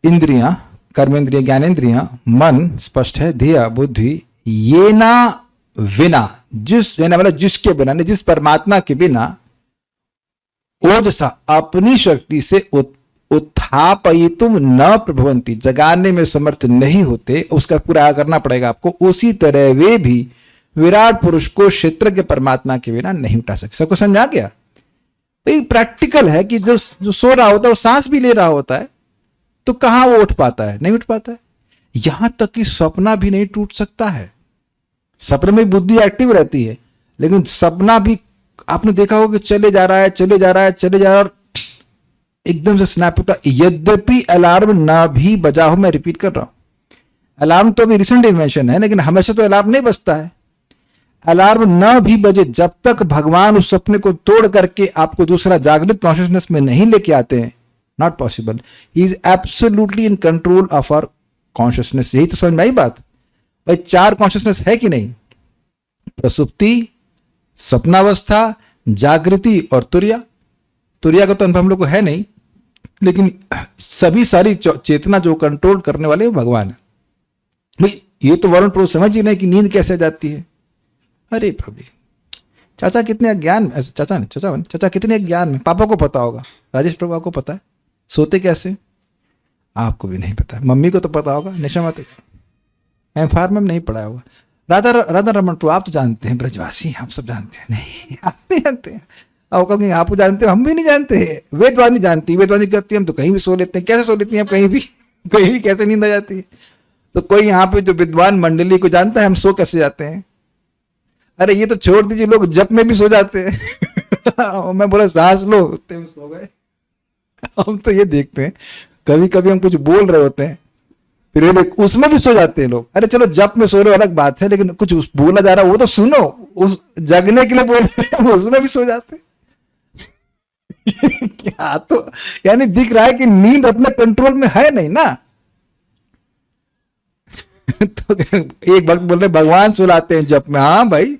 इंद्रियां, कर्मेंद्रिय, ज्ञानेन्द्रियां, मन स्पष्ट है, धिया बुद्धि, ये ना विना, जिस मतलब जिसके बिना, जिस परमात्मा के बिना, ओजसा अपनी शक्ति से उत्थापयितुम न प्रभवंती, जगाने में समर्थ नहीं होते, उसका पूरा करना पड़ेगा आपको। उसी तरह वे भी विराट पुरुष को क्षेत्र के परमात्मा के बिना नहीं उठा सकते। सबको समझा गया? भाई प्रैक्टिकल है कि जो सो रहा होता है वो सांस भी ले रहा होता है, तो कहां वो उठ पाता है? नहीं उठ पाता है। यहां तक कि सपना भी नहीं टूट सकता है। सपने में बुद्धि एक्टिव रहती है, लेकिन सपना भी आपने देखा होगा कि चले जा रहा है, एकदम से स्नैप होता। यद्यपि अलार्म ना भी बजा हो, मैं रिपीट कर रहा हूं, अलार्म तो अभी रिसेंट इन्वेंशन है, लेकिन हमेशा तो अलार्म नहीं बजता है। अलार्म ना भी बजे, जब तक भगवान उस सपने को तोड़ करके आपको दूसरा जागृत कॉन्शियसनेस में नहीं लेके आते हैं, not possible. He is absolutely in control of our consciousness. यही तो समझ में आई बात भाई। 4 कॉन्शियसनेस है कि नहीं? प्रसुप्ति, सपनावस्था, जागृति और तुरिया। तुरिया का तो अनुभव हम लोग को है नहीं, लेकिन सभी सारी चेतना जो कंट्रोल करने वाले वो भगवान है भाई। ये तो वरुण प्रभु समझ ही नहीं कि नींद कैसे जाती है। अरे प्रभु, चाचा कितने अज्ञान में, चाचा कितने अज्ञान में। पापा को पता होगा, राजेश प्रभु आपको पता है सोते कैसे? आपको भी नहीं पता। मम्मी को तो पता होगा, निशामती M.Pharm में नहीं पढ़ा होगा। राधा रमन प्रभु आप तो जानते हैं, ब्रजवासी आप सब जानते हैं। नहीं, आप नहीं जानते हैं। और कभी आप जानते हो, हम भी नहीं जानते हैं। वेदवादी जानती, वेदवादी कहती है हम तो कहीं भी सो लेते हैं। कैसे सो लेती हैं? कहीं भी कैसे नींद आ जाती है? तो कोई यहाँ पे जो विद्वान मंडली को जानता है हम सो कैसे जाते हैं? अरे ये तो छोड़ दीजिए, लोग जप में भी सो जाते हैं। मैं बोला सांस लो, सो गए। हम तो ये देखते हैं, कभी कभी हम कुछ बोल रहे होते हैं, फिर उसमें भी सो जाते हैं लोग। अरे चलो जप में सो रहे अलग बात है, लेकिन कुछ बोला जा रहा है वो तो सुनो, उस जगने के लिए बोल रहे हैं, उसमें भी सो जाते हैं। क्या तो यानी दिख रहा है कि नींद अपने कंट्रोल में है नहीं ना। तो एक वक्त बोल रहे भगवान सुलाते हैं जप में। हाँ भाई,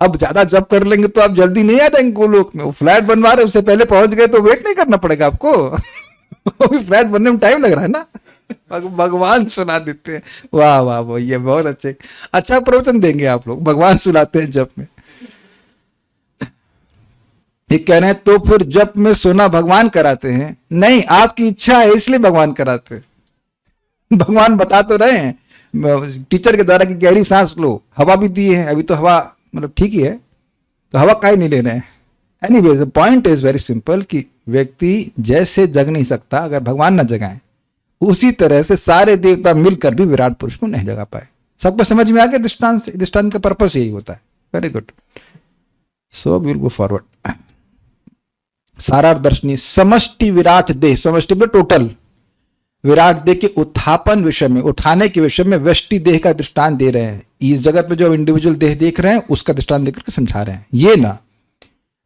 अब ज्यादा जप कर लेंगे तो आप जल्दी नहीं आ जाएंगे गोलोक में। वो फ्लैट बनवा रहे उससे पहले पहुंच गए तो वेट नहीं करना पड़ेगा आपको। अभी फ्लैट बनने में टाइम लग रहा है ना। भगवान सुना देते हैं। वाह वाह वाह, ये बहुत अच्छा प्रवचन देंगे आप लोग। भगवान सुनाते हैं जप में। ये कह रहे हैं तो फिर जप में सोना भगवान कराते हैं? नहीं, आपकी इच्छा है इसलिए भगवान कराते हैं। भगवान बता तो रहे हैं टीचर के द्वारा कि गहरी सांस लो, हवा भी दी है, अभी तो हवा मतलब ठीक ही है, तो हवा का ही नहीं ले रहे हैं। Anyways the point is very simple कि व्यक्ति जैसे जग नहीं सकता अगर भगवान न जगाएं, उसी तरह से सारे देवता मिलकर भी विराट पुरुष को नहीं जगा पाए। सबको समझ में आ गया दृष्टांत से? दृष्टांत का पर्पस यही होता है। Very good, so we will go forward. सारार्थ दर्शनी समष्टि विराट देह, समष्टि में टोटल विराट देह के उत्थापन विषय में, उठाने के विषय में व्यष्टि देह का दृष्टांत दे रहे हैं। इस जगत में जो इंडिविजुअल देह देख रहे हैं उसका दृष्टांत देकर के समझा रहे हैं। ये ना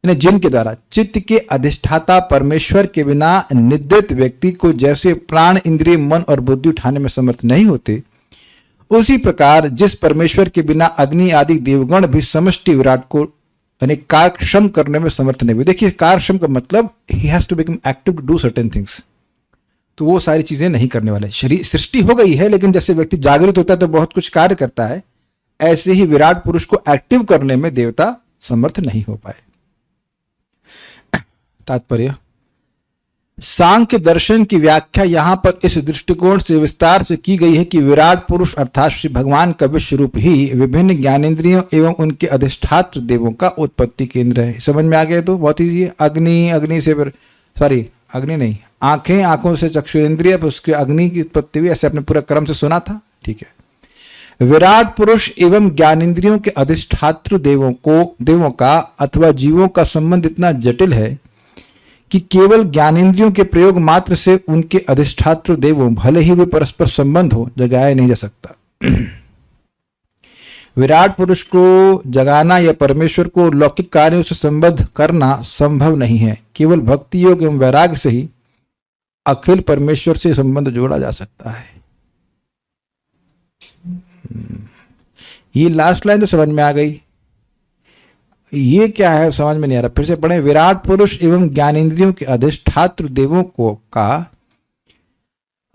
जिनके द्वारा चित्त के अधिष्ठाता परमेश्वर के बिना निद्रित व्यक्ति को जैसे प्राण, इंद्रिय, मन और बुद्धि उठाने में समर्थ नहीं होते, उसी प्रकार जिस परमेश्वर के बिना अग्नि आदि देवगण भी समष्टि विराट को यानी कार्यक्षम करने में समर्थ नहीं हुए। देखिए, कार्यक्षम का मतलब ही has to become active to do certain things, तो वो सारी चीजें नहीं करने वाले। शरीर सृष्टि हो गई है, लेकिन जैसे व्यक्ति जागृत होता है तो बहुत कुछ कार्य करता है, ऐसे ही विराट पुरुष को एक्टिव करने में देवता समर्थ नहीं हो पाए। तात्पर्य, सांख्य दर्शन की व्याख्या यहां पर इस दृष्टिकोण से विस्तार से की गई है कि विराट पुरुष अर्थात श्री भगवान का विश्व रूप ही विभिन्न ज्ञानेंद्रियों एवं उनके अधिष्ठात्र देवों का उत्पत्ति केंद्र है। समझ में आ गया? तो बहुत ईजी है। अग्नि से फिर अग्नि नहीं, आंखें, आंखों से चक्षुरेंद्रिय, उसके अग्नि की उत्पत्ति हुई, ऐसे आपने पूरा क्रम से सुना था। ठीक है। विराट पुरुष एवं ज्ञानेंद्रियों के अधिष्ठात्र देवों का अथवा जीवों का संबंध इतना जटिल है कि केवल ज्ञानेंद्रियों के प्रयोग मात्र से उनके अधिष्ठात्र देवों, भले ही वे परस्पर संबंध हो, जगाया नहीं जा सकता। विराट पुरुष को जगाना या परमेश्वर को लौकिक कार्यों से संबद्ध करना संभव नहीं है। केवल भक्ति योग एवं वैराग्य से ही अखिल परमेश्वर से संबंध जोड़ा जा सकता है। ये लास्ट लाइन तो समझ में आ गई। ये क्या है समझ में नहीं आ रहा, फिर से पढ़ें। विराट पुरुष एवं ज्ञानेंद्रियों के अधिष्ठात्र देवों को का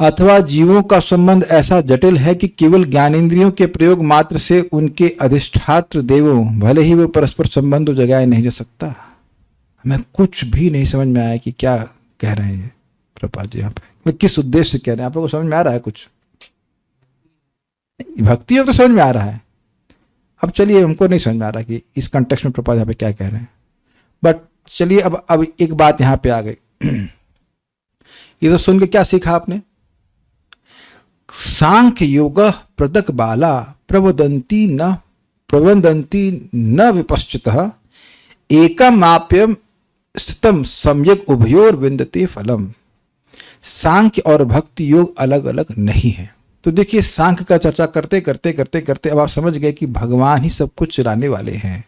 अथवा जीवों का संबंध ऐसा जटिल है कि केवल ज्ञानेंद्रियों के प्रयोग मात्र से उनके अधिष्ठात्र देवों, भले ही वे परस्पर संबंध जगाया नहीं जा सकता। हमें कुछ भी नहीं समझ में आया कि क्या कह रहे हैं प्रभुपाद जी यहाँ पे, किस उद्देश्य से कह रहे हैं। आप लोगों को समझ में आ रहा है? कुछ भक्ति योग तो समझ में आ रहा है। अब चलिए, हमको नहीं समझ में आ रहा कि इस कंटेक्स्ट में प्रभुपाद यहाँ पे क्या कह रहे हैं, बट चलिए अब एक बात यहाँ पे आ गई। ये तो सुन के क्या सीखा आपने? सांख्य योग पृथक बाला प्रवदंती न विपश्चितः एकमाप्यम स्थितम सम्यक उभयोर विन्दते फलम। सांख्य और भक्ति योग अलग अलग नहीं है। तो देखिए, सांख्य का चर्चा करते करते करते करते अब आप समझ गए कि भगवान ही सब कुछ चलाने वाले हैं।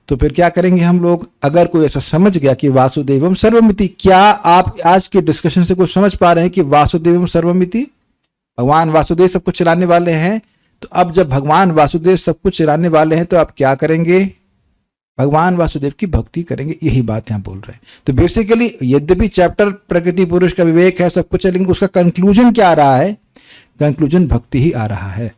तो फिर क्या करेंगे हम लोग? अगर कोई ऐसा समझ गया कि वासुदेवम सर्वमिति, क्या आप आज के डिस्कशन से कुछ समझ पा रहे हैं कि वासुदेवम सर्वमिति, भगवान वासुदेव सब कुछ चलाने वाले हैं? तो अब जब भगवान वासुदेव सब कुछ चलाने वाले हैं तो आप क्या करेंगे? भगवान वासुदेव की भक्ति करेंगे। यही बात यहाँ बोल रहे हैं। तो बेसिकली यद्यपि चैप्टर प्रकृति पुरुष का विवेक है, सब कुछ है, लेकिन उसका कंक्लूजन क्या आ रहा है? कंक्लूजन भक्ति ही आ रहा है।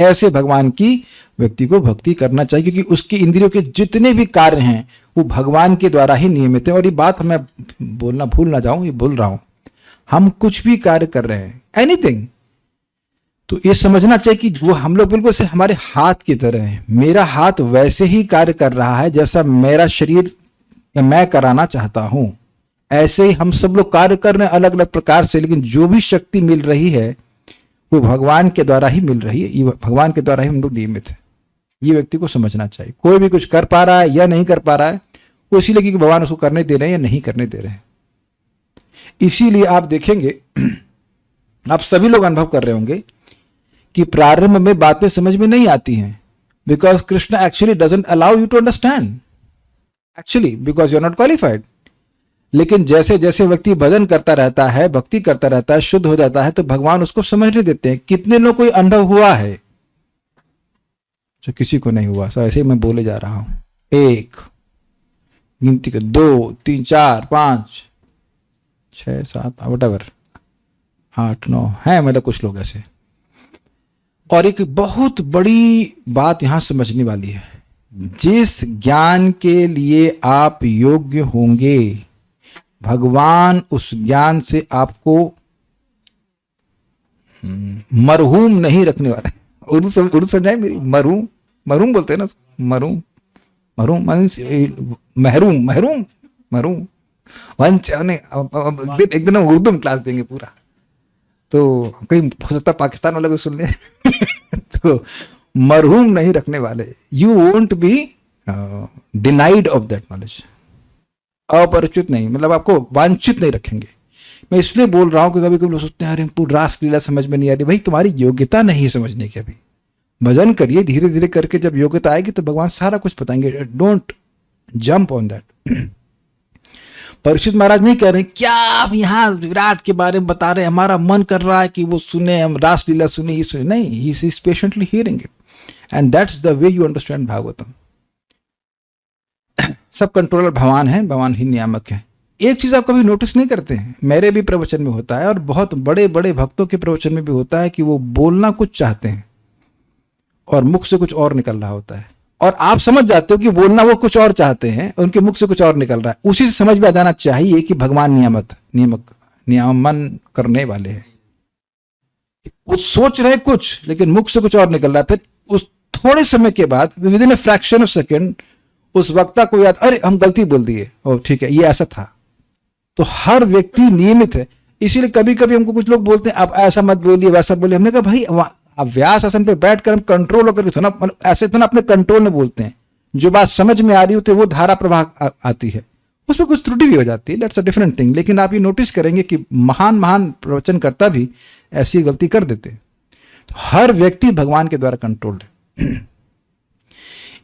ऐसे भगवान की व्यक्ति को भक्ति करना चाहिए, क्योंकि उसकी इंद्रियों के जितने भी कार्य हैं वो भगवान के द्वारा ही नियमित है। और ये बात मैं बोलना भूल ना जाऊं, ये बोल रहा हूं, हम कुछ भी कार्य कर रहे हैं, एनीथिंग, तो ये समझना चाहिए कि वो हम लोग बिल्कुल से हमारे हाथ की तरह है। मेरा हाथ वैसे ही कार्य कर रहा है जैसा मेरा शरीर या मैं कराना चाहता हूं। ऐसे ही हम सब लोग कार्य कर रहे हैं अलग अलग प्रकार से, लेकिन जो भी शक्ति मिल रही है वो भगवान के द्वारा ही मिल रही है। ये भगवान के द्वारा ही हम लोग नियमित है। ये व्यक्ति को समझना चाहिए। कोई भी कुछ कर पा रहा है या नहीं कर पा रहा है, वो इसीलिए कि भगवान उसको करने दे रहे हैं या नहीं करने दे रहे हैं। इसीलिए आप देखेंगे, आप सभी लोग अनुभव कर रहे होंगे कि प्रारंभ में बातें समझ में नहीं आती हैं, because Krishna actually doesn't allow you to understand, actually because you are not qualified. लेकिन जैसे जैसे व्यक्ति भजन करता रहता है, भक्ति करता रहता है, शुद्ध हो जाता है, तो भगवान उसको समझने देते हैं। कितने लोग कोई अनुभव हुआ है जो किसी को नहीं हुआ। सब ऐसे ही मैं बोले जा रहा हूँ। 1 गिनती कर, 2 3 4 5 6 7 वटएवर 8 9 है, मतलब कुछ लोग ऐसे। और एक बहुत बड़ी बात यहां समझने वाली है, जिस ज्ञान के लिए आप योग्य होंगे भगवान उस ज्ञान से आपको मरहूम नहीं रखने वाला है। उर्दू समझाए मेरी? मरहूम, मरहूम बोलते हैं ना, मरहूम, मरहूम मीन्स महरूम, महरूम, मरहूम वंच। एक दिन हम उर्दू में क्लास देंगे पूरा, तो कहीं हो सकता पाकिस्तान वाले को सुन ले। तो मरहूम नहीं रखने वाले, you won't be denied of that knowledge. अपरिचित नहीं, मतलब आपको वांछित नहीं रखेंगे। मैं इसलिए बोल रहा हूं कि कभी कभी लोग सोचते हैं अरे हमको रासलीला समझ में नहीं आ रही। भाई तुम्हारी योग्यता नहीं है समझने की। अभी भजन करिए, धीरे धीरे करके जब योग्यता आएगी तो भगवान सारा कुछ बताएंगे। Don't jump on that. Parikshit Maharaj नहीं कह रहे क्या आप यहाँ विराट के बारे में बता रहे हैं, हमारा मन कर रहा है कि वो सुने, हम रासलीला सुने, ये सुने। नहीं, he is patiently hearing it and that's the way you understand Bhagavatam. सब कंट्रोलर भगवान है, भगवान ही नियामक है। एक चीज आप कभी नोटिस नहीं करते हैं, मेरे भी प्रवचन में होता है और बहुत बड़े बड़े भक्तों के प्रवचन में भी होता है कि वो बोलना कुछ चाहते हैं और मुख से कुछ और निकल रहा होता है, और आप समझ जाते हो कि बोलना वो कुछ और चाहते हैं, उनके मुख से कुछ और निकल रहा है। उसी से समझ में आ जाना चाहिए कि भगवान नियमन करने वाले हैं। वो सोच रहे कुछ लेकिन मुख से कुछ और निकल रहा है। फिर उस थोड़े समय के बाद, with in a fraction of second, उस वक्ता को याद, अरे हम गलती बोल दिए, और ठीक है ये ऐसा था। तो हर व्यक्ति नियमित है। इसीलिए कभी कभी हमको कुछ लोग बोलते हैं आप ऐसा मत बोलिए, वैसा बोलिए। हमने कहा भाई आप व्यास आसन पे बैठकर हम कंट्रोल होकर थोड़ा, मतलब ऐसे तो ना अपने कंट्रोल में बोलते हैं। जो बात समझ में आ रही होती है वो धारा प्रवाह आती है, उसमें कुछ त्रुटि भी हो जाती है, दैट्स अ डिफरेंट थिंग। लेकिन आप ये नोटिस करेंगे कि महान महान प्रवचनकर्ता भी ऐसी गलती कर देते हैं। तो हर व्यक्ति भगवान के द्वारा कंट्रोल्ड है।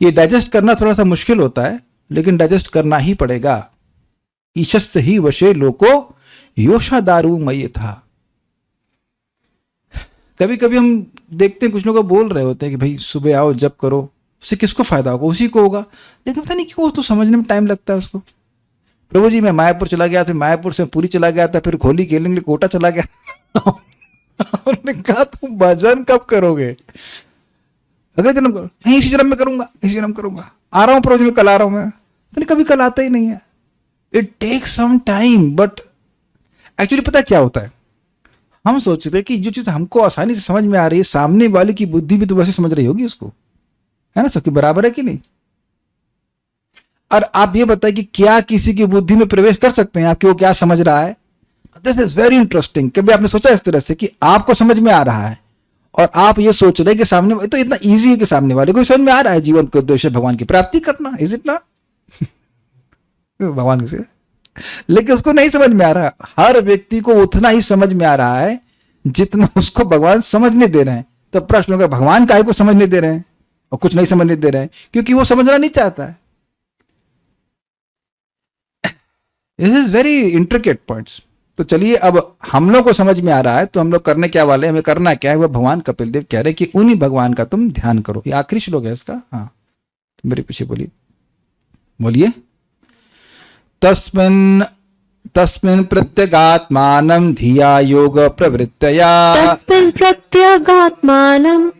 ये डाइजेस्ट करना थोड़ा सा मुश्किल होता है, लेकिन डाइजेस्ट करना ही पड़ेगा। ईशस्त ही वशे लोको योशा दारू मय था। कभी कभी हम देखते हैं कुछ लोग बोल रहे होते हैं कि भाई सुबह आओ जप करो, उससे किसको फायदा होगा? उसी को होगा। लेकिन पता नहीं क्यों तो समझने में टाइम लगता है उसको। प्रभु जी मैं मायापुर चला गया, फिर मायापुर से पुरी चला गया था, फिर होली खेलने के लिए कोटा चला गया। उन्होंने कहा तुम भजन कब करोगे? अगले जन्म करो। नहीं इसी जन्म में करूंगा, इसी जन्म करूंगा। आ रहा हूँ प्रभु जी में, कल आ रहा हूं मैं। तो कभी कल आता ही नहीं है। It takes some time. But actually पता क्या होता है, हम सोचते हैं कि जो चीज हमको आसानी से समझ में आ रही है, सामने वाले की बुद्धि भी तो वैसे समझ रही होगी उसको, है ना? सबकी बराबर है कि नहीं? और आप ये बताइए कि क्या किसी की बुद्धि में प्रवेश कर सकते हैं आपकी वो क्या समझ रहा है? This is very interesting. कभी आपने सोचा इस तरह से कि आपको समझ में आ रहा है और आप ये सोच रहे हैं कि सामने, तो इतना इजी है कि सामने वाले को समझ में आ रहा है जीवन का उद्देश्य भगवान की प्राप्ति करना, इज इट नॉट? भगवान किसे, लेकिन उसको नहीं समझ में आ रहा। हर व्यक्ति को उतना ही समझ में आ रहा है जितना उसको भगवान समझने दे रहे हैं। तो प्रश्न होगा भगवान काहे को समझने दे रहे हैं और कुछ नहीं समझने दे रहे हैं? क्योंकि वो समझना नहीं चाहता है। This is very intricate points. तो चलिए अब हम लोग को समझ में आ रहा है तो हम लोग करने क्या वाले, हमें करना क्या है? वह भगवान कपिल देव कह रहे कि उन्हीं भगवान का तुम ध्यान करो। ये आखिरी श्लोक है इसका। हाँ मेरे पीछे बोलिए, बोलिए। तस्मिन् तस्मिन् प्रत्यगात्मानं धिया योग प्रवृत्तया, तस्मिन् प्रत्यगात्मानं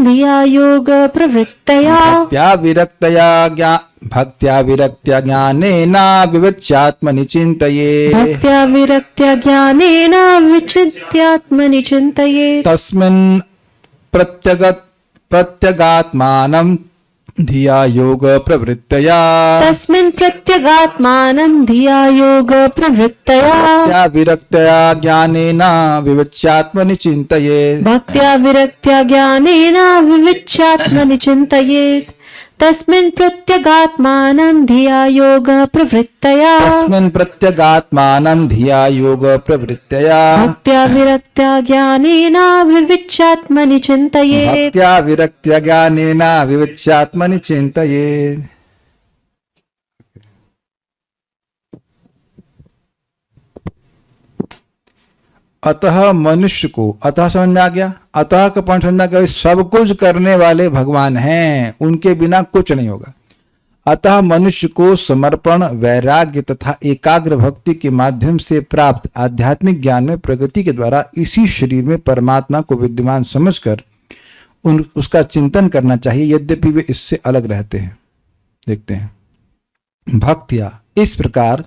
धिया योग प्रवृत्तया, भक्त्या विरक्त्या ज्ञानेन विविच्यात्मनि चिन्तये, भक्त्या विरक्त्या ज्ञानेन विचिन्त्यात्मनि चिन्तये। तस्मिन् प्रत्यगात्मानं धिया योग प्रवृत्तया, तस्मिन् प्रत्यगात्मानं धिया योग प्रवृत्तया, भक्त्या विरक्त्या ज्ञानेन विविच्यात्मनि चिन्तयेत्, भक्त्या विरक्त्या ज्ञानेन विविच्यात्मनि चिन्तयेत्। तस्मिन् प्रत्यगात्मानं धिया योग प्रवृत्तया, तस्मिन् प्रत्यगात्मानं धिया योग प्रवृत्तया, भक्त्या विरक्त्या ज्ञानेन विविच्यात्मनि चिन्तयेत्, भक्त्या विरक्त्या ज्ञानेन विविच्यात्मनि चिन्तयेत्। अतः मनुष्य को, अतः समझ में आ गया, अतः का पॉइंट समझ में आ गया, सब कुछ करने वाले भगवान हैं, उनके बिना कुछ नहीं होगा। अतः मनुष्य को समर्पण, वैराग्य तथा एकाग्र भक्ति के माध्यम से प्राप्त आध्यात्मिक ज्ञान में प्रगति के द्वारा इसी शरीर में परमात्मा को विद्यमान समझकर उसका चिंतन करना चाहिए, यद्यपि वे इससे अलग रहते हैं। देखते हैं भक्तिया, इस प्रकार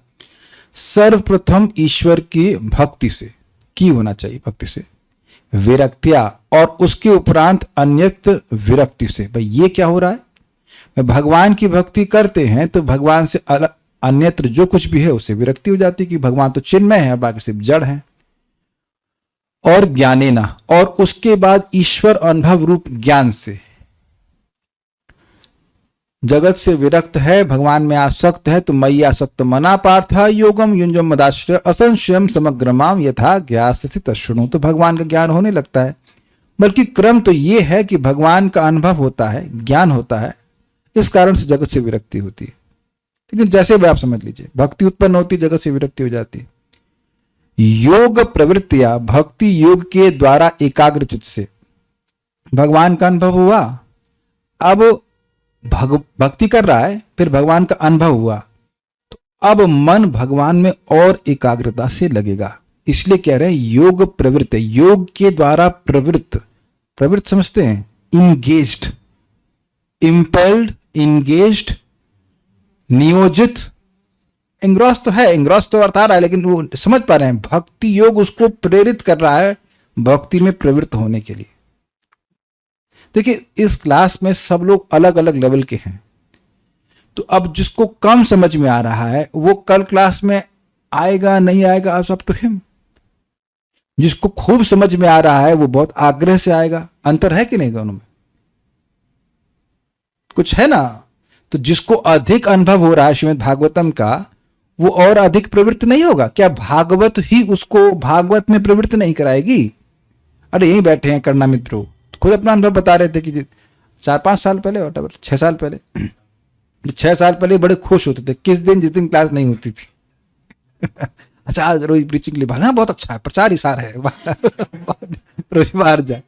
सर्वप्रथम ईश्वर की भक्ति से की होना चाहिए, भक्ति से विरक्तिया, और उसके उपरांत अन्यत्र विरक्ति से। भाई ये क्या हो रहा है, भगवान की भक्ति करते हैं तो भगवान से अलग अन्यत्र जो कुछ भी है उससे विरक्ति हो जाती है कि भगवान तो चिन्मय है, बाकी सिर्फ जड़ है। और ज्ञानेना, और उसके बाद ईश्वर अनुभव रूप ज्ञान से, जगत से विरक्त है, भगवान में आसक्त है, तो मयि आसक्त मना पार्थ योगम युंजम मदाश्रय असंशयम समग्रमाम यथा ज्ञास्यसि तशृणु। तो भगवान का ज्ञान होने लगता है, बल्कि क्रम तो ये है कि भगवान का अनुभव होता है, ज्ञान होता है, इस कारण से जगत से विरक्ति होती है। लेकिन जैसे भी आप समझ लीजिए, भक्ति उत्पन्न होती, जगत से विरक्ति हो जाती है। योग प्रवृत्तियां, भक्ति योग के द्वारा एकाग्र चित्त से भगवान का अनुभव हुआ, अब भक्ति कर रहा है, फिर भगवान का अनुभव हुआ, तो अब मन भगवान में और एकाग्रता से लगेगा। इसलिए कह रहे हैं योग प्रवृत्ति, योग के द्वारा प्रवृत्त समझते हैं, इंगेज्ड, इंपेल्ड, इंगेज्ड, नियोजित, इंग्रॉस तो है, इंग्रॉस तो अर्थ आ रहा है, लेकिन वो समझ पा रहे हैं, भक्ति योग उसको प्रेरित कर रहा है भक्ति में प्रवृत्त होने के लिए। देखिए इस क्लास में सब लोग अलग अलग लेवल के हैं, तो अब जिसको कम समझ में आ रहा है वो कल क्लास में आएगा नहीं आएगा, अब सब टू हिम। जिसको खूब समझ में आ रहा है वो बहुत आग्रह से आएगा। अंतर है कि नहीं दोनों में? कुछ है ना? तो जिसको अधिक अनुभव हो रहा है श्रीमद् भागवतम का, वो और अधिक प्रवृत्त नहीं होगा क्या? भागवत ही उसको भागवत में प्रवृत्त नहीं कराएगी? अरे यहीं बैठे हैं करना मित्रों, खुद अपना अनुभव बता रहे थे कि 4-5 साल पहले, 6 साल पहले, 6 साल पहले बड़े खुश होते थे जिस दिन क्लास नहीं होती थी। अच्छा आज रोज प्रीचिंग ले भागना, बहुत अच्छा है, प्रचार इशार है, रोज बाहर जाए।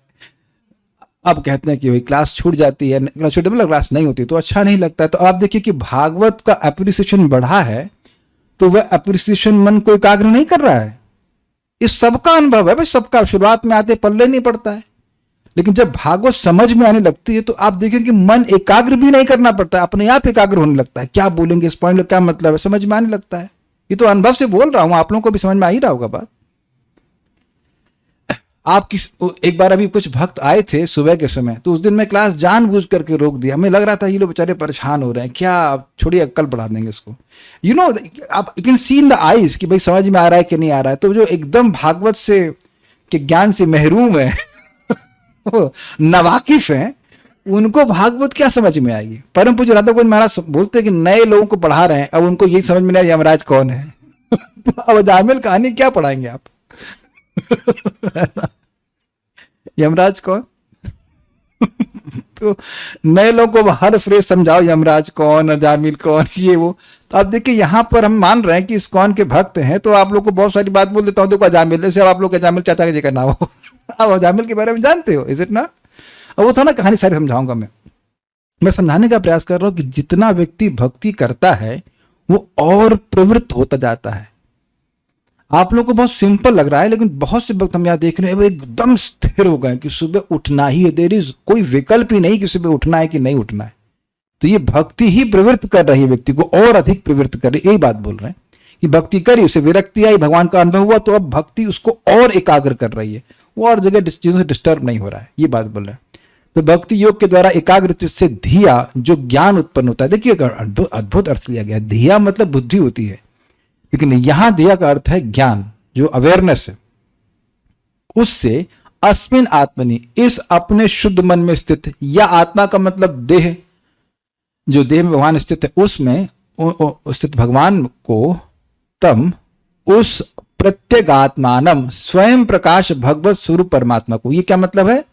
अब कहते हैं कि भाई क्लास छूट जाती है, क्लास नहीं होती तो अच्छा नहीं लगता है। तो आप देखिए कि भागवत का एप्रिसिएशन बढ़ा है, तो वह एप्रिसिएशन मन को एकाग्र नहीं कर रहा है। इस सबका अनुभव है भाई, सबका शुरुआत में आते पल्ले नहीं पड़ता है, लेकिन जब भागवत समझ में आने लगती है तो आप देखें कि मन एकाग्र भी नहीं करना पड़ता है, अपने आप एकाग्र होने लगता है। क्या बोलेंगे इस पॉइंट में, क्या मतलब है, समझ में आने लगता है। ये तो अनुभव से बोल रहा हूं, आप लोगों को भी समझ में आ ही रहा होगा बात। आप एक बार अभी कुछ भक्त आए थे सुबह के समय, तो उस दिन मैं क्लास जानबूझ करके रोक दिया। हमें लग रहा था ये लोग बेचारे परेशान हो रहे हैं, क्या छोड़िए अक्कल बढ़ा देंगे इसको। यू नो, आप you can see in the eyes कि भाई समझ में आ रहा है कि नहीं आ रहा है। तो जो एकदम भागवत से के ज्ञान से महरूम है नवाकिफ हैं, उनको भागवत क्या समझ में आएगी। परम पूज्य राधा गोविंद महाराज बोलते हैं कि नए लोगों को पढ़ा रहे हैं, अब उनको यही समझ में नहीं आया यमराज कौन है। तो अब जामिल कहानी क्या पढ़ाएंगे आप? यमराज कौन? तो नए लोगों को हर फ्रेज समझाओ, यमराज कौन, जामिल कौन, ये वो। तो आप देखिए यहाँ पर हम मान रहे हैं कि इस्कॉन के भक्त हैं, तो आप लोग को बहुत सारी बात बोल देता हूँ, देखो अजामिल, जैसे आप लोग अजामिल चाचा जी का नाम हो, आप अजामिल के बारे में जानते हो, इज इट नॉट? अब वो था ना कहानी सारी समझाऊंगा मैं समझाने का प्रयास कर रहा हूं कि जितना व्यक्ति भक्ति करता है वो और प्रवृत्त होता जाता है। आप लोग को बहुत सिंपल लग रहा है, लेकिन बहुत से वक्त हम यहाँ देख रहे हैं वो एकदम स्थिर हो गए कि सुबह उठना ही है, देयर इज कोई विकल्प ही नहीं कि सुबह उठना है कि नहीं उठना है। तो ये भक्ति ही प्रवृत्त कर रही है व्यक्ति को, और अधिक प्रवृत्त कर रही है। यही बात बोल रहे हैं कि भक्ति करी, उसे विरक्ति आई, भगवान का अनुभव हुआ, तो अब भक्ति उसको और एकाग्र कर रही है, वो और जगह चीजों से डिस्टर्ब नहीं हो रहा है। ये बात बोल रहे हैं। तो भक्ति योग के द्वारा एकाग्र से धिया, जो ज्ञान उत्पन्न होता है। देखिए अद्भुत अर्थ लिया गया, धिया मतलब बुद्धि होती है, लेकिन यहां धिया का अर्थ है ज्ञान, जो अवेयरनेस है। उससे अस्मिन आत्मनि, इस अपने शुद्ध मन में स्थित, या आत्मा का मतलब देह, जो देह में भगवान स्थित है, उसमें स्थित भगवान को, तम उस प्रत्यगात्मानम, स्वयं प्रकाश भगवत स्वरूप परमात्मा को। ये क्या मतलब है?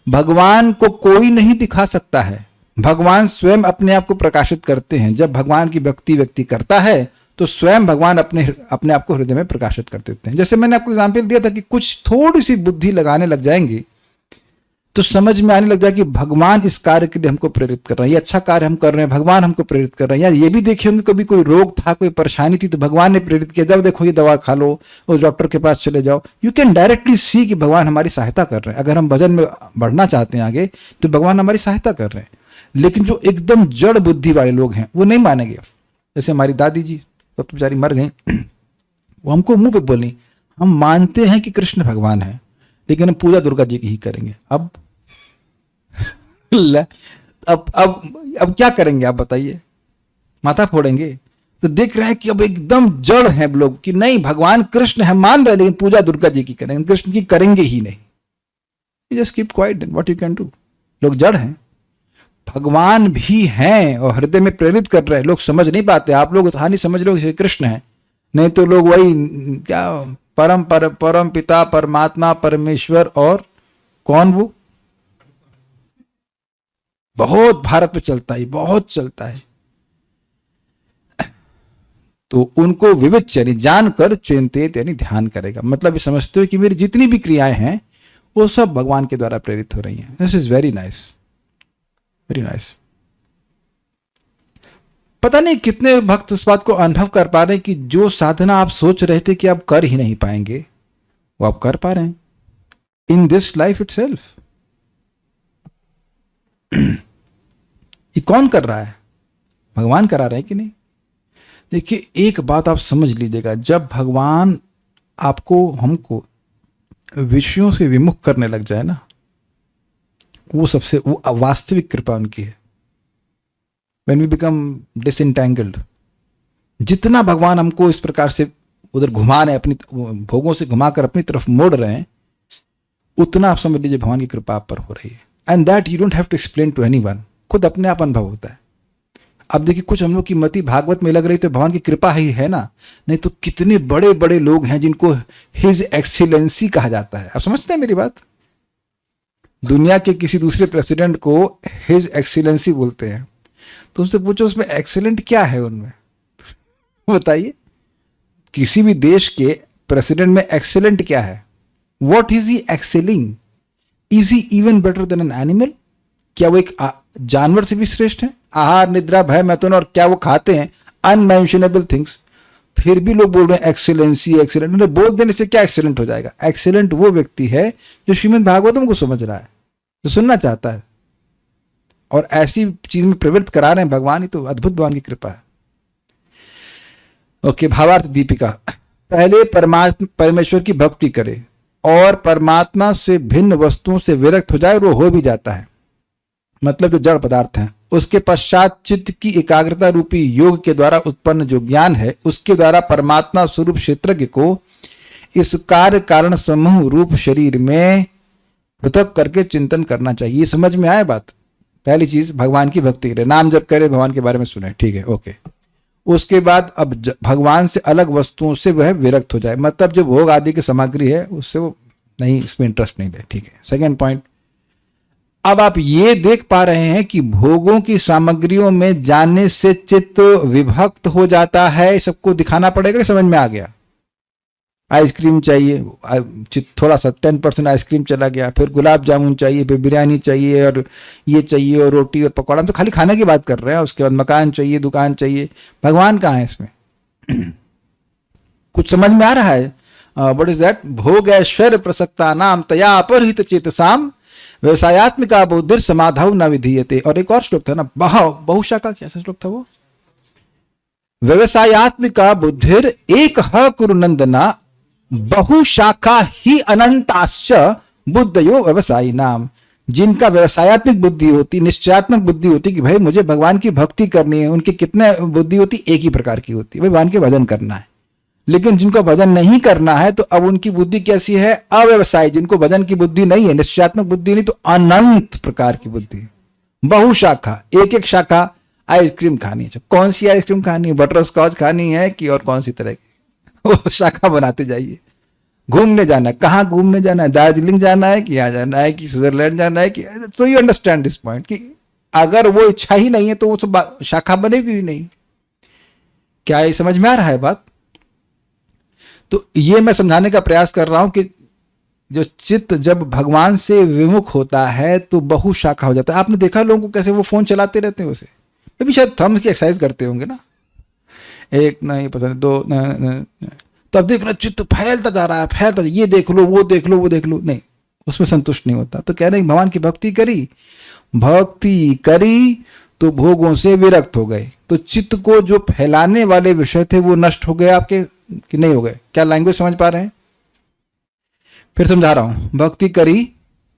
भगवान को कोई नहीं दिखा सकता है, भगवान स्वयं अपने आप को प्रकाशित करते हैं। जब भगवान की भक्ति व्यक्ति करता है तो स्वयं भगवान अपने आप को हृदय में प्रकाशित कर देते हैं। जैसे मैंने आपको एग्जाम्पल दिया था कि कुछ थोड़ी सी बुद्धि लगाने लग जाएंगे तो समझ में आने लग जाए कि भगवान इस कार्य के लिए हमको प्रेरित कर रहे हैं, ये अच्छा कार्य हम कर रहे हैं, भगवान हमको प्रेरित कर रहे हैं। यार ये भी देखे होंगे कभी कोई रोग था, कोई परेशानी थी तो भगवान ने प्रेरित किया, जब देखो ये दवा खा लो, उस डॉक्टर के पास चले जाओ। यू कैन डायरेक्टली सी कि भगवान हमारी सहायता कर रहे हैं। अगर हम भजन में बढ़ना चाहते हैं आगे तो भगवान हमारी सहायता कर रहे हैं। लेकिन जो एकदम जड़ बुद्धि वाले लोग हैं वो नहीं मानेंगे। जैसे हमारी दादी जी तब तो बेचारी मर गई, वो हमको मुंह पे बोली हम मानते हैं कि कृष्ण भगवान है लेकिन हम पूजा दुर्गा जी की ही करेंगे। अब अब क्या करेंगे आप बताइए, माथा फोड़ेंगे? तो देख रहे हैं कि अब एकदम जड़ हैं लोग कि नहीं भगवान कृष्ण है मान रहे लेकिन पूजा दुर्गा जी की करेंगे, कृष्ण की करेंगे ही नहीं। Just keep quiet, what you can do. लोग जड़ हैं, भगवान भी हैं और हृदय में प्रेरित कर रहे हैं, लोग समझ नहीं पाते। आप लोग कहानी समझ लो श्री कृष्ण है, नहीं तो लोग वही क्या परम पिता परमात्मा परमेश्वर और कौन वो बहुत भारत में चलता है, बहुत चलता है। तो उनको विविच यानी जानकर चिंतित यानी ध्यान करेगा, मतलब ये समझते हो कि मेरी जितनी भी क्रियाएं हैं वो सब भगवान के द्वारा प्रेरित हो रही हैं। This is very nice, very nice. पता नहीं कितने भक्त इस बात को अनुभव कर पा रहे हैं कि जो साधना आप सोच रहे थे कि आप कर ही नहीं पाएंगे वो आप कर पा रहे हैं इन दिस लाइफ इटसेल्फ। ये कौन कर रहा है? भगवान करा रहे हैं कि नहीं? देखिए एक बात आप समझ लीजिएगा, जब भगवान आपको हमको विषयों से विमुख करने लग जाए ना, वो वास्तविक कृपा उनकी है। When we become disentangled, जितना भगवान हमको इस प्रकार से उधर घुमा रहे हैं, अपनी भोगों से घुमाकर अपनी तरफ मोड़ रहे हैं, उतना आप समझ लीजिए भगवान की कृपा आप पर हो रही है। And that you don't have to explain to anyone, खुद अपने आप अनुभव होता है। अब देखिए कुछ हम लोग की मति भागवत में लग रही तो भगवान की कृपा ही है ना, नहीं तो कितने बड़े बड़े लोग हैं जिनको हिज एक्सीलेंसी कहा जाता है। आप समझते हैं मेरी बात? दुनिया के किसी दूसरे प्रेसिडेंट को हिज एक्सीलेंसी बोलते हैं, तो उनसे पूछो उसमें एक्सीलेंट क्या है उनमें बताइए। किसी भी देश के प्रेसिडेंट में एक्सीलेंट क्या है? What is he excelling? Is he even better than an animal? क्या वो एक जानवर से भी श्रेष्ठ है? आहार निद्रा भय मैथुन, और क्या वो खाते हैं अनमेंशनेबल थिंग्स? फिर भी लोग बोल रहे हैं एक्सीलेंसी एक्सीलेंट। उन्हें बोल देने से क्या एक्सीलेंट हो जाएगा? एक्सीलेंट वो व्यक्ति है जो श्रीमद् भागवतम को समझ रहा है, जो सुनना चाहता है और ऐसी चीज में प्रवृत्त करा रहे हैं भगवान। ही तो अद्भुत भगवान की कृपा है। ओके, भावार्थ दीपिका। पहले परमेश्वर की भक्ति करे और परमात्मा से भिन्न वस्तुओं से विरक्त हो जाए, वो हो भी जाता है, मतलब जो जड़ पदार्थ हैं। उसके पश्चात चित्त की एकाग्रता रूपी योग के द्वारा उत्पन्न जो ज्ञान है, उसके द्वारा परमात्मा स्वरूप क्षेत्रज्ञ को इस कार्य कारण समूह रूप शरीर में पृथक करके चिंतन करना चाहिए। ये समझ में आए बात? पहली चीज भगवान की भक्ति करे, नाम जप करे, भगवान के बारे में सुने, ठीक है, ओके। उसके बाद अब भगवान से अलग वस्तुओं से वह विरक्त हो जाए, मतलब जो भोग आदि की सामग्री है उससे वो नहीं, इसमें इंटरेस्ट नहीं ले, ठीक है। सेकेंड पॉइंट, अब आप ये देख पा रहे हैं कि भोगों की सामग्रियों में जाने से चित्त विभक्त हो जाता है। सबको दिखाना पड़ेगा कि समझ में आ गया? आइसक्रीम चाहिए, थोड़ा सा 10% आइसक्रीम चला गया, फिर गुलाब जामुन चाहिए, फिर बिरयानी चाहिए, और ये चाहिए, और रोटी और पकौड़ा। हम तो खाली खाने की बात कर रहे हैं। उसके बाद मकान चाहिए, दुकान चाहिए। भगवान कहाँ है इसमें? कुछ समझ में आ रहा है? What is that? भोग ऐश्वर्य प्रसक्ता नाम तया अपरहित चेतसाम व्यवसायत्मिका बुद्धिर समाधाव न विधीयते। और एक और श्लोक था ना, बहुशाखा, कैसा श्लोक था वो? व्यवसायत्मिका बुद्धिर एक ह कुरुनंदना बहुशाखा ही अनंताश्च बुद्धयो व्यवसायी नाम। जिनका व्यवसायत्मक बुद्धि होती, निश्चयात्मक बुद्धि होती कि भाई मुझे भगवान की भक्ति करनी है, उनकी कितने बुद्धि होती? एक ही प्रकार की होती, भाई भगवान के भजन करना है। लेकिन जिनको भजन नहीं करना है तो अब उनकी बुद्धि कैसी है? अव्यवसायी। जिनको भजन की बुद्धि नहीं है, निश्चयात्मक बुद्धि नहीं, तो अनंत प्रकार की बुद्धि, बहुशाखा, एक एक शाखा। आइसक्रीम खानी है, कौन सी आइसक्रीम खानी है? बटर स्कॉच खानी है कि और कौन सी तरह की? वो शाखा बनाते जाइए। घूमने जाना है, कहाँ घूमने जाना है? दार्जिलिंग जाना है कि यहाँ जाना है कि स्विट्जरलैंड जाना है कि? So you understand this point कि अगर वो इच्छा ही नहीं है तो वो सब शाखा बनेगी ही नहीं। क्या ये समझ में आ रहा है बात? तो ये मैं समझाने का प्रयास कर रहा हूं कि जो चित्त जब भगवान से विमुख होता है तो बहु शाखा हो जाता है। आपने देखा लोगों को कैसे वो फोन चलाते रहते हैं, उसे वे भी शायद थंब की एक्सरसाइज करते होंगे ना, एक नहीं पसंद, दो न, तो अब देख रहे चित्त फैलता जा रहा है, फैलता, ये देख लो, वो देख लो, वो देख लो, नहीं, उसमें संतुष्ट नहीं होता। तो कह रहे हैं भगवान की भक्ति करी तो भोगों से विरक्त हो गए। तो चित्त को जो फैलाने वाले विषय थे वो नष्ट हो गए आपके कि नहीं हो गए? क्या लैंग्वेज समझ पा रहे हैं? फिर समझा रहा हूं, भक्ति करी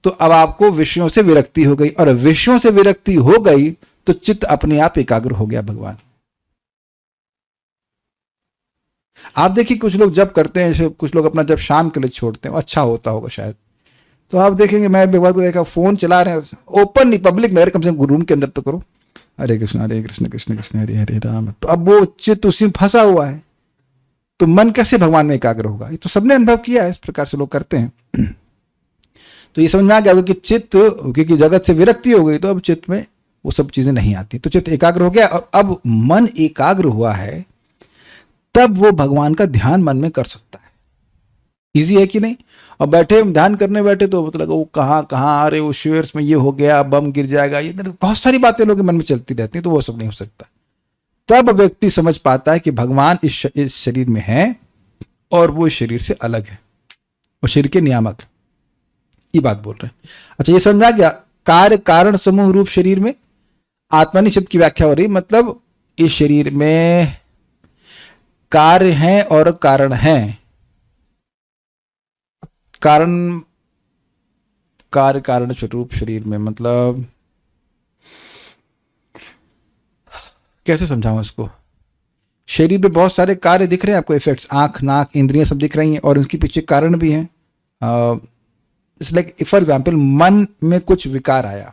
तो अब आपको विषयों से विरक्ति हो गई, और विषयों से विरक्ति हो गई तो चित्त अपने आप एकाग्र हो गया भगवान। आप देखिए कुछ लोग जब करते हैं, कुछ लोग अपना जब शाम के लिए छोड़ते हैं, अच्छा होता होगा शायद, तो आप देखेंगे, मैं भगवान को देखा फोन चला रहे हैं ओपन नहीं, पब्लिक में, कम से कम रूम के अंदर तो करो, हरे कृष्ण कृष्ण कृष्ण हरे हरे राम, तो अब वो चित्त उसी में फंसा हुआ है, तो मन कैसे भगवान में एकाग्र होगा? ये तो सबने अनुभव किया है, इस प्रकार से लोग करते हैं। तो ये समझ में आ गया कि चित्त, क्योंकि जगत से विरक्ति हो गई तो अब चित्त में वो सब चीजें नहीं आती, तो चित्त एकाग्र हो गया, और अब मन एकाग्र हुआ है, तब वो भगवान का ध्यान मन में कर सकता है। इजी है कि नहीं? और बैठे ध्यान करने बैठे तो मतलब वो कहाँ, अरे वो शेयर्स में ये हो गया, बम गिर जाएगा, ये बहुत सारी बातें लोगों के मन में चलती रहती हैं, तो वो सब नहीं हो सकता। तब व्यक्ति समझ पाता है कि भगवान इस शरीर में है और वो इस शरीर से अलग है, वो शरीर के नियामक, ये बात बोल रहे हैं। अच्छा, ये समझ आ गया? कार्य कारण समूह रूप शरीर में आत्मनि शब्द की व्याख्या हो रही, मतलब इस शरीर में कार्य हैं और कारण हैं। कार्य कारण स्वरूप शरीर में मतलब कैसे समझाऊं इसको? शरीर में बहुत सारे कार्य दिख रहे हैं आपको, इफेक्ट्स, आंख, नाक, इंद्रियां सब दिख रही हैं, और उनके पीछे कारण भी हैं। इट्स लाइक फॉर एग्जाम्पल, मन में कुछ विकार आया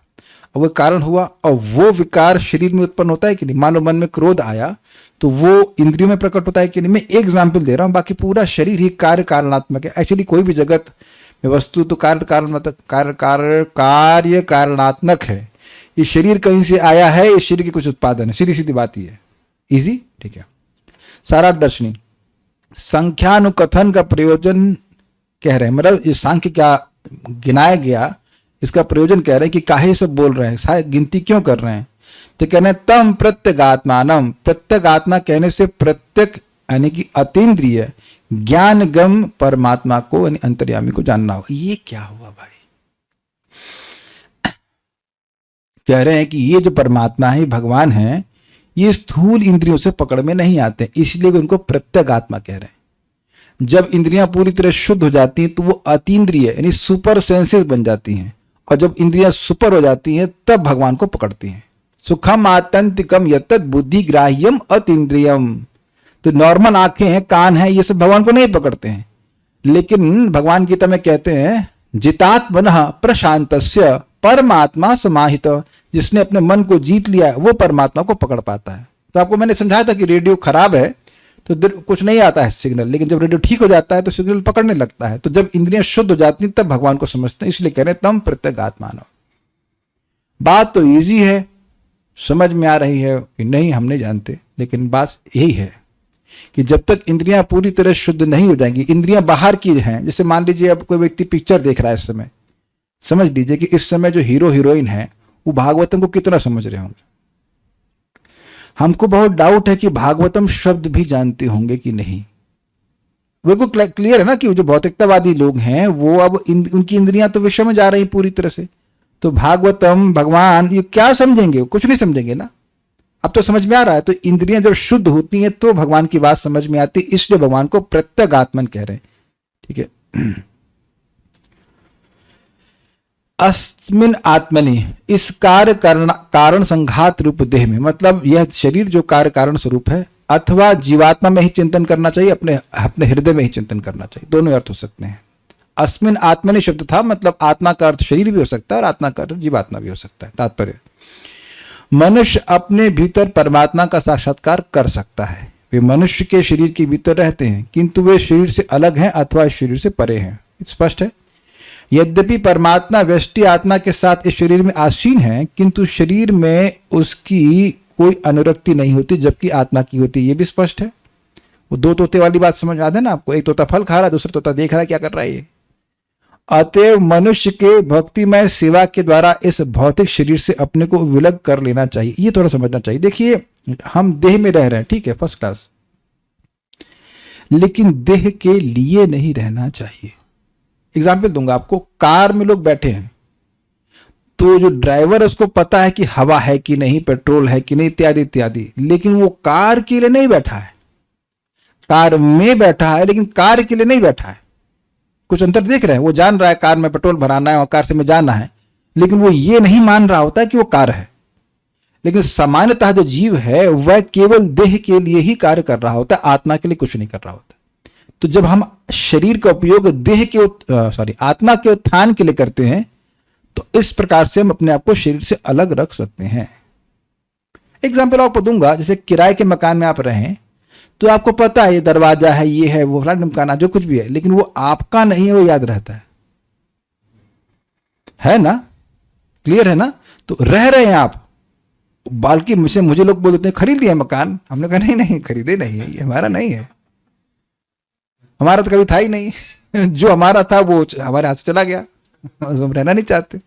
और वो कारण हुआ, और वो विकार शरीर में उत्पन्न होता है कि नहीं? मान लो मन में क्रोध आया तो वो इंद्रियों में प्रकट होता है कि नहीं? मैं एक एग्जाम्पल दे रहा हूं, बाकी पूरा शरीर ही कार्य कारणात्मक है। एक्चुअली कोई भी जगत में वस्तु तो कार्य कारणात्मक है। ये शरीर कहीं से आया है, इस शरीर की कुछ उत्पादन है, सीधी सीधी बात ही है। इजी, ठीक है। सारार्थ दर्शनी संख्यानुकथन का प्रयोजन कह रहे हैं, मतलब ये सांख्य क्या गिनाया गया, इसका प्रयोजन कह रहे हैं कि काहे सब बोल रहे हैं, शायद गिनती क्यों कर रहे हैं? तो कहने तम प्रत्यगात्मानम, प्रत्यगात्मा कहने से प्रत्यक यानी कि अतीन्द्रिय ज्ञान गम परमात्मा को यानी अंतर्यामी को जानना होगा। ये क्या हुआ भाई? कह रहे हैं कि ये जो परमात्मा है, भगवान है, ये स्थूल इंद्रियों से पकड़ में नहीं आते, इसलिए उनको प्रत्यगात्मा कह रहे हैं। जब इंद्रियां पूरी तरह शुद्ध हो जाती हैं तो वो अतीन्द्रिय यानी सुपर सेंसेस बन जाती हैं, और जब इंद्रियां सुपर हो जाती हैं तब भगवान को पकड़ती हैं। सुखम आतंतिकम यत्तद बुद्धि ग्राह्यम अतीन्द्रियम। तो नॉर्मल आंखें हैं, कान है, ये सब भगवान को नहीं पकड़ते हैं, लेकिन भगवान गीता में कहते हैं जितात्मनः प्रशांतस्य परमात्मा समाहित, जिसने अपने मन को जीत लिया वो परमात्मा को पकड़ पाता है। तो आपको मैंने समझाया था कि रेडियो खराब है तो कुछ नहीं आता है सिग्नल, लेकिन जब रेडियो ठीक हो जाता है तो सिग्नल पकड़ने लगता है। तो जब इंद्रियां शुद्ध हो जाती हैं तब भगवान को समझते हैं, इसलिए कह रहे हैं तम प्रत्यगात्मानम। बात तो इजी है, समझ में आ रही है कि नहीं हम नहीं जानते, लेकिन बात यही है कि जब तक इंद्रियां पूरी तरह शुद्ध नहीं हो जाएंगी, इंद्रियां बाहर की हैं, जैसे मान लीजिए अब कोई व्यक्ति पिक्चर देख रहा है इस समय, समझ लीजिए कि इस समय जो हीरो हीरोइन है वो भागवतम को कितना समझ रहे होंगे। हमको बहुत डाउट है कि भागवतम शब्द भी जानते होंगे कि नहीं। वो को क्लियर है ना कि जो भौतिकतावादी लोग हैं वो अब उनकी इंद्रियां तो विश्व में जा रही पूरी तरह से, तो भागवतम भगवान ये क्या समझेंगे? कुछ नहीं समझेंगे ना। अब तो समझ में आ रहा है। तो इंद्रियां जब शुद्ध होती हैं तो भगवान की बात समझ में आती, इसलिए भगवान को प्रत्यगात्मन कह रहे हैं। ठीक है। अस्मिन आत्मनि, इस कार्य कारण संघात रूप देह में, मतलब यह शरीर जो कार्य कारण स्वरूप है, अथवा जीवात्मा में ही चिंतन करना चाहिए, अपने हृदय में ही चिंतन करना चाहिए। दोनों अर्थ हो सकते हैं। अस्मिन आत्मनि शब्द था, मतलब आत्मा का अर्थ शरीर भी हो सकता है और आत्मा का अर्थ जीवात्मा भी हो सकता है। तात्पर्य मनुष्य अपने भीतर परमात्मा का साक्षात्कार कर सकता है। वे मनुष्य के शरीर के भीतर रहते हैं, किंतु वे शरीर से अलग हैं अथवा शरीर से परे हैं। स्पष्ट है। यद्यपि परमात्मा व्यष्टि आत्मा के साथ इस शरीर में आसीन है, किंतु शरीर में उसकी कोई अनुरक्ति नहीं होती जबकि आत्मा की होती है। ये भी स्पष्ट है। वो दो तोते वाली बात समझ आ है ना आपको? एक तोता फल खा रहा है, दूसरा तोता देख रहा है क्या कर रहा है ये। अतएव मनुष्य के भक्तिमय सेवा के द्वारा इस भौतिक शरीर से अपने को विलग कर लेना चाहिए। ये थोड़ा समझना चाहिए। देखिए, हम देह में रह रहे हैं, ठीक है, फर्स्ट क्लास, लेकिन देह के लिए नहीं रहना चाहिए। एग्जाम्पल दूंगा आपको। कार में लोग बैठे हैं, तो जो ड्राइवर है उसको पता है कि हवा है कि नहीं, पेट्रोल है कि नहीं, इत्यादि इत्यादि, लेकिन वो कार के लिए नहीं बैठा है। कार में बैठा है लेकिन कार के लिए नहीं बैठा है। कुछ अंतर देख रहे हैं? वो जान रहा है कार में पेट्रोल भराना है और कार से में जाना है, लेकिन वो ये नहीं मान रहा होता कि वो कार है। लेकिन सामान्यतः जो जीव है वह केवल देह के लिए ही कार्य कर रहा होता है, आत्मा के लिए कुछ नहीं कर रहा होता। तो जब हम शरीर का उपयोग देह के आत्मा के उत्थान के लिए करते हैं, तो इस प्रकार से हम अपने आप को शरीर से अलग रख सकते हैं। एग्जाम्पल आपको दूंगा, जैसे किराए के मकान में आप रहें, तो आपको पता है ये दरवाजा है, ये है, वो फलाना ढिमकाना जो कुछ भी है, लेकिन वो आपका नहीं है, वो याद रहता है ना? क्लियर है ना? तो रह रहे हैं आप, बाल्कि मुझे लोग बोल देते हैं खरीद लिया मकान। हमने कहा नहीं नहीं, खरीदे नहीं है, ये हमारा नहीं है, हमारा तो कभी था ही नहीं। जो हमारा था वो हमारे हाथ से चला गया, हम रहना नहीं चाहते।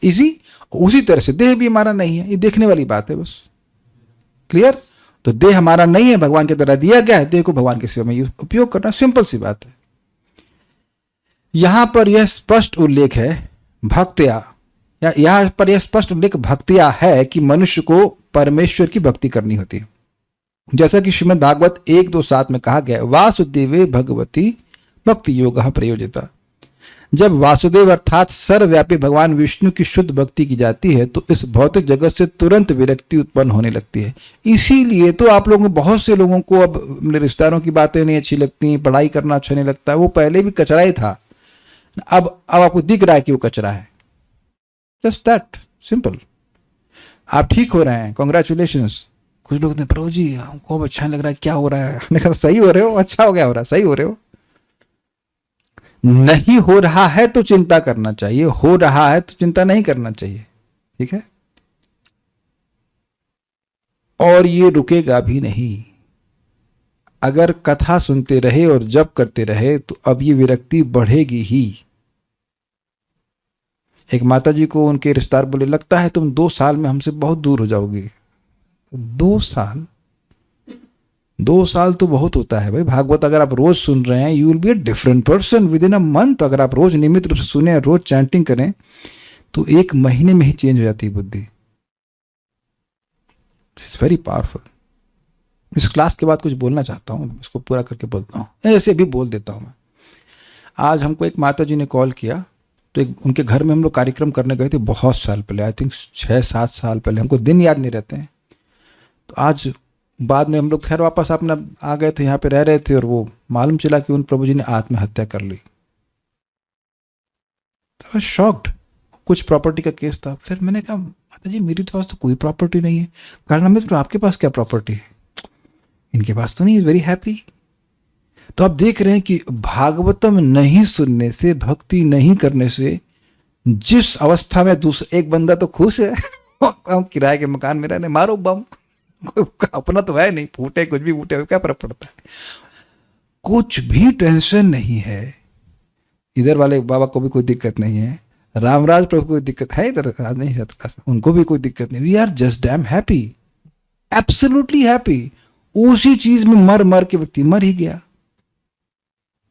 इसी उसी तरह से देह भी हमारा नहीं है, ये देखने वाली बात है बस। क्लियर? तो देह हमारा नहीं है, भगवान के द्वारा दिया गया है। देह को भगवान की सेवा में उपयोग करना, सिंपल सी बात है। यहां पर यह स्पष्ट उल्लेख है भक्त्या, या यहां पर यह स्पष्ट उल्लेख भक्त्या है कि मनुष्य को परमेश्वर की भक्ति करनी होती है। जैसा कि श्रीमद् भागवत 1:2:7 में कहा गया, वासुदेवे भगवती भक्ति योग प्रयोजिता। जब वासुदेव अर्थात सर्वव्यापी भगवान विष्णु की शुद्ध भक्ति की जाती है, तो इस भौतिक जगत से तुरंत विरक्ति उत्पन्न होने लगती है। इसीलिए तो आप लोगों, बहुत से लोगों को अब मेरे रिश्तेदारों की बातें नहीं अच्छी लगती, पढ़ाई करना अच्छा नहीं लगता। वो पहले भी कचरा ही था, अब आपको दिख रहा है कि वो कचरा है। Just that simple. आप ठीक हो रहे हैं, कॉन्ग्रेचुलेशंस। कुछ लोग प्रभु जी हमको अब अच्छा लग रहा है, क्या हो रहा है? हमने कहा सही हो रहे हो, अच्छा हो गया, हो रहा, सही हो रहे हो। नहीं हो रहा है तो चिंता करना चाहिए, हो रहा है तो चिंता नहीं करना चाहिए, ठीक है? और ये रुकेगा भी नहीं। अगर कथा सुनते रहे और जप करते रहे तो अब ये विरक्ति बढ़ेगी ही। एक माता जी को उनके रिश्तेदार बोले, लगता है तुम 2 साल में हमसे बहुत दूर हो जाओगे। 2 साल? 2 साल तो बहुत होता है भाई। भागवत अगर आप रोज सुन रहे हैं, you will be a different person with in a month. अगर आप रोज नियमित रूप से सुने, रोज चैंटिंग करें, तो 1 महीने में ही चेंज हो जाती है बुद्धि। It's very powerful. इस क्लास के बाद कुछ बोलना चाहता हूँ, इसको पूरा करके बोलता हूँ, ऐसे भी बोल देता हूँ मैं। आज हमको एक माता जी ने कॉल किया, तो एक उनके घर में हम लोग कार्यक्रम करने गए थे बहुत साल पहले, आई थिंक 6-7 साल पहले, हमको दिन याद नहीं रहते हैं। तो आज बाद में हम लोग खैर वापस अपना आ गए थे, यहाँ पे रह रहे थे, और वो मालूम चला कि उन प्रभु जी ने आत्महत्या कर ली। शॉक्ड। कुछ प्रॉपर्टी का केस था। फिर मैंने कहा माता जी मेरी तो पास तो कोई प्रॉपर्टी नहीं है। कारण में तो आपके पास क्या प्रॉपर्टी है? इनके पास तो नहीं। Very happy. तो आप देख रहे हैं कि भागवतम नहीं सुनने से, भक्ति नहीं करने से, जिस अवस्था में दूसरा एक बंदा तो खुश है हम किराए के मकान में रहने, मारो बम, कोई अपना तो है नहीं, फूटे कुछ भी फूटे, क्या फर्क पड़ता है? कुछ भी टेंशन नहीं है। इधर वाले बाबा को भी कोई दिक्कत नहीं है, रामराज प्रभु को कोई दिक्कत है, इधर नहीं है, उनको भी कोई दिक्कत नहीं। We are just damn happy, absolutely happy. उसी चीज में मर मर के व्यक्ति मर ही गया।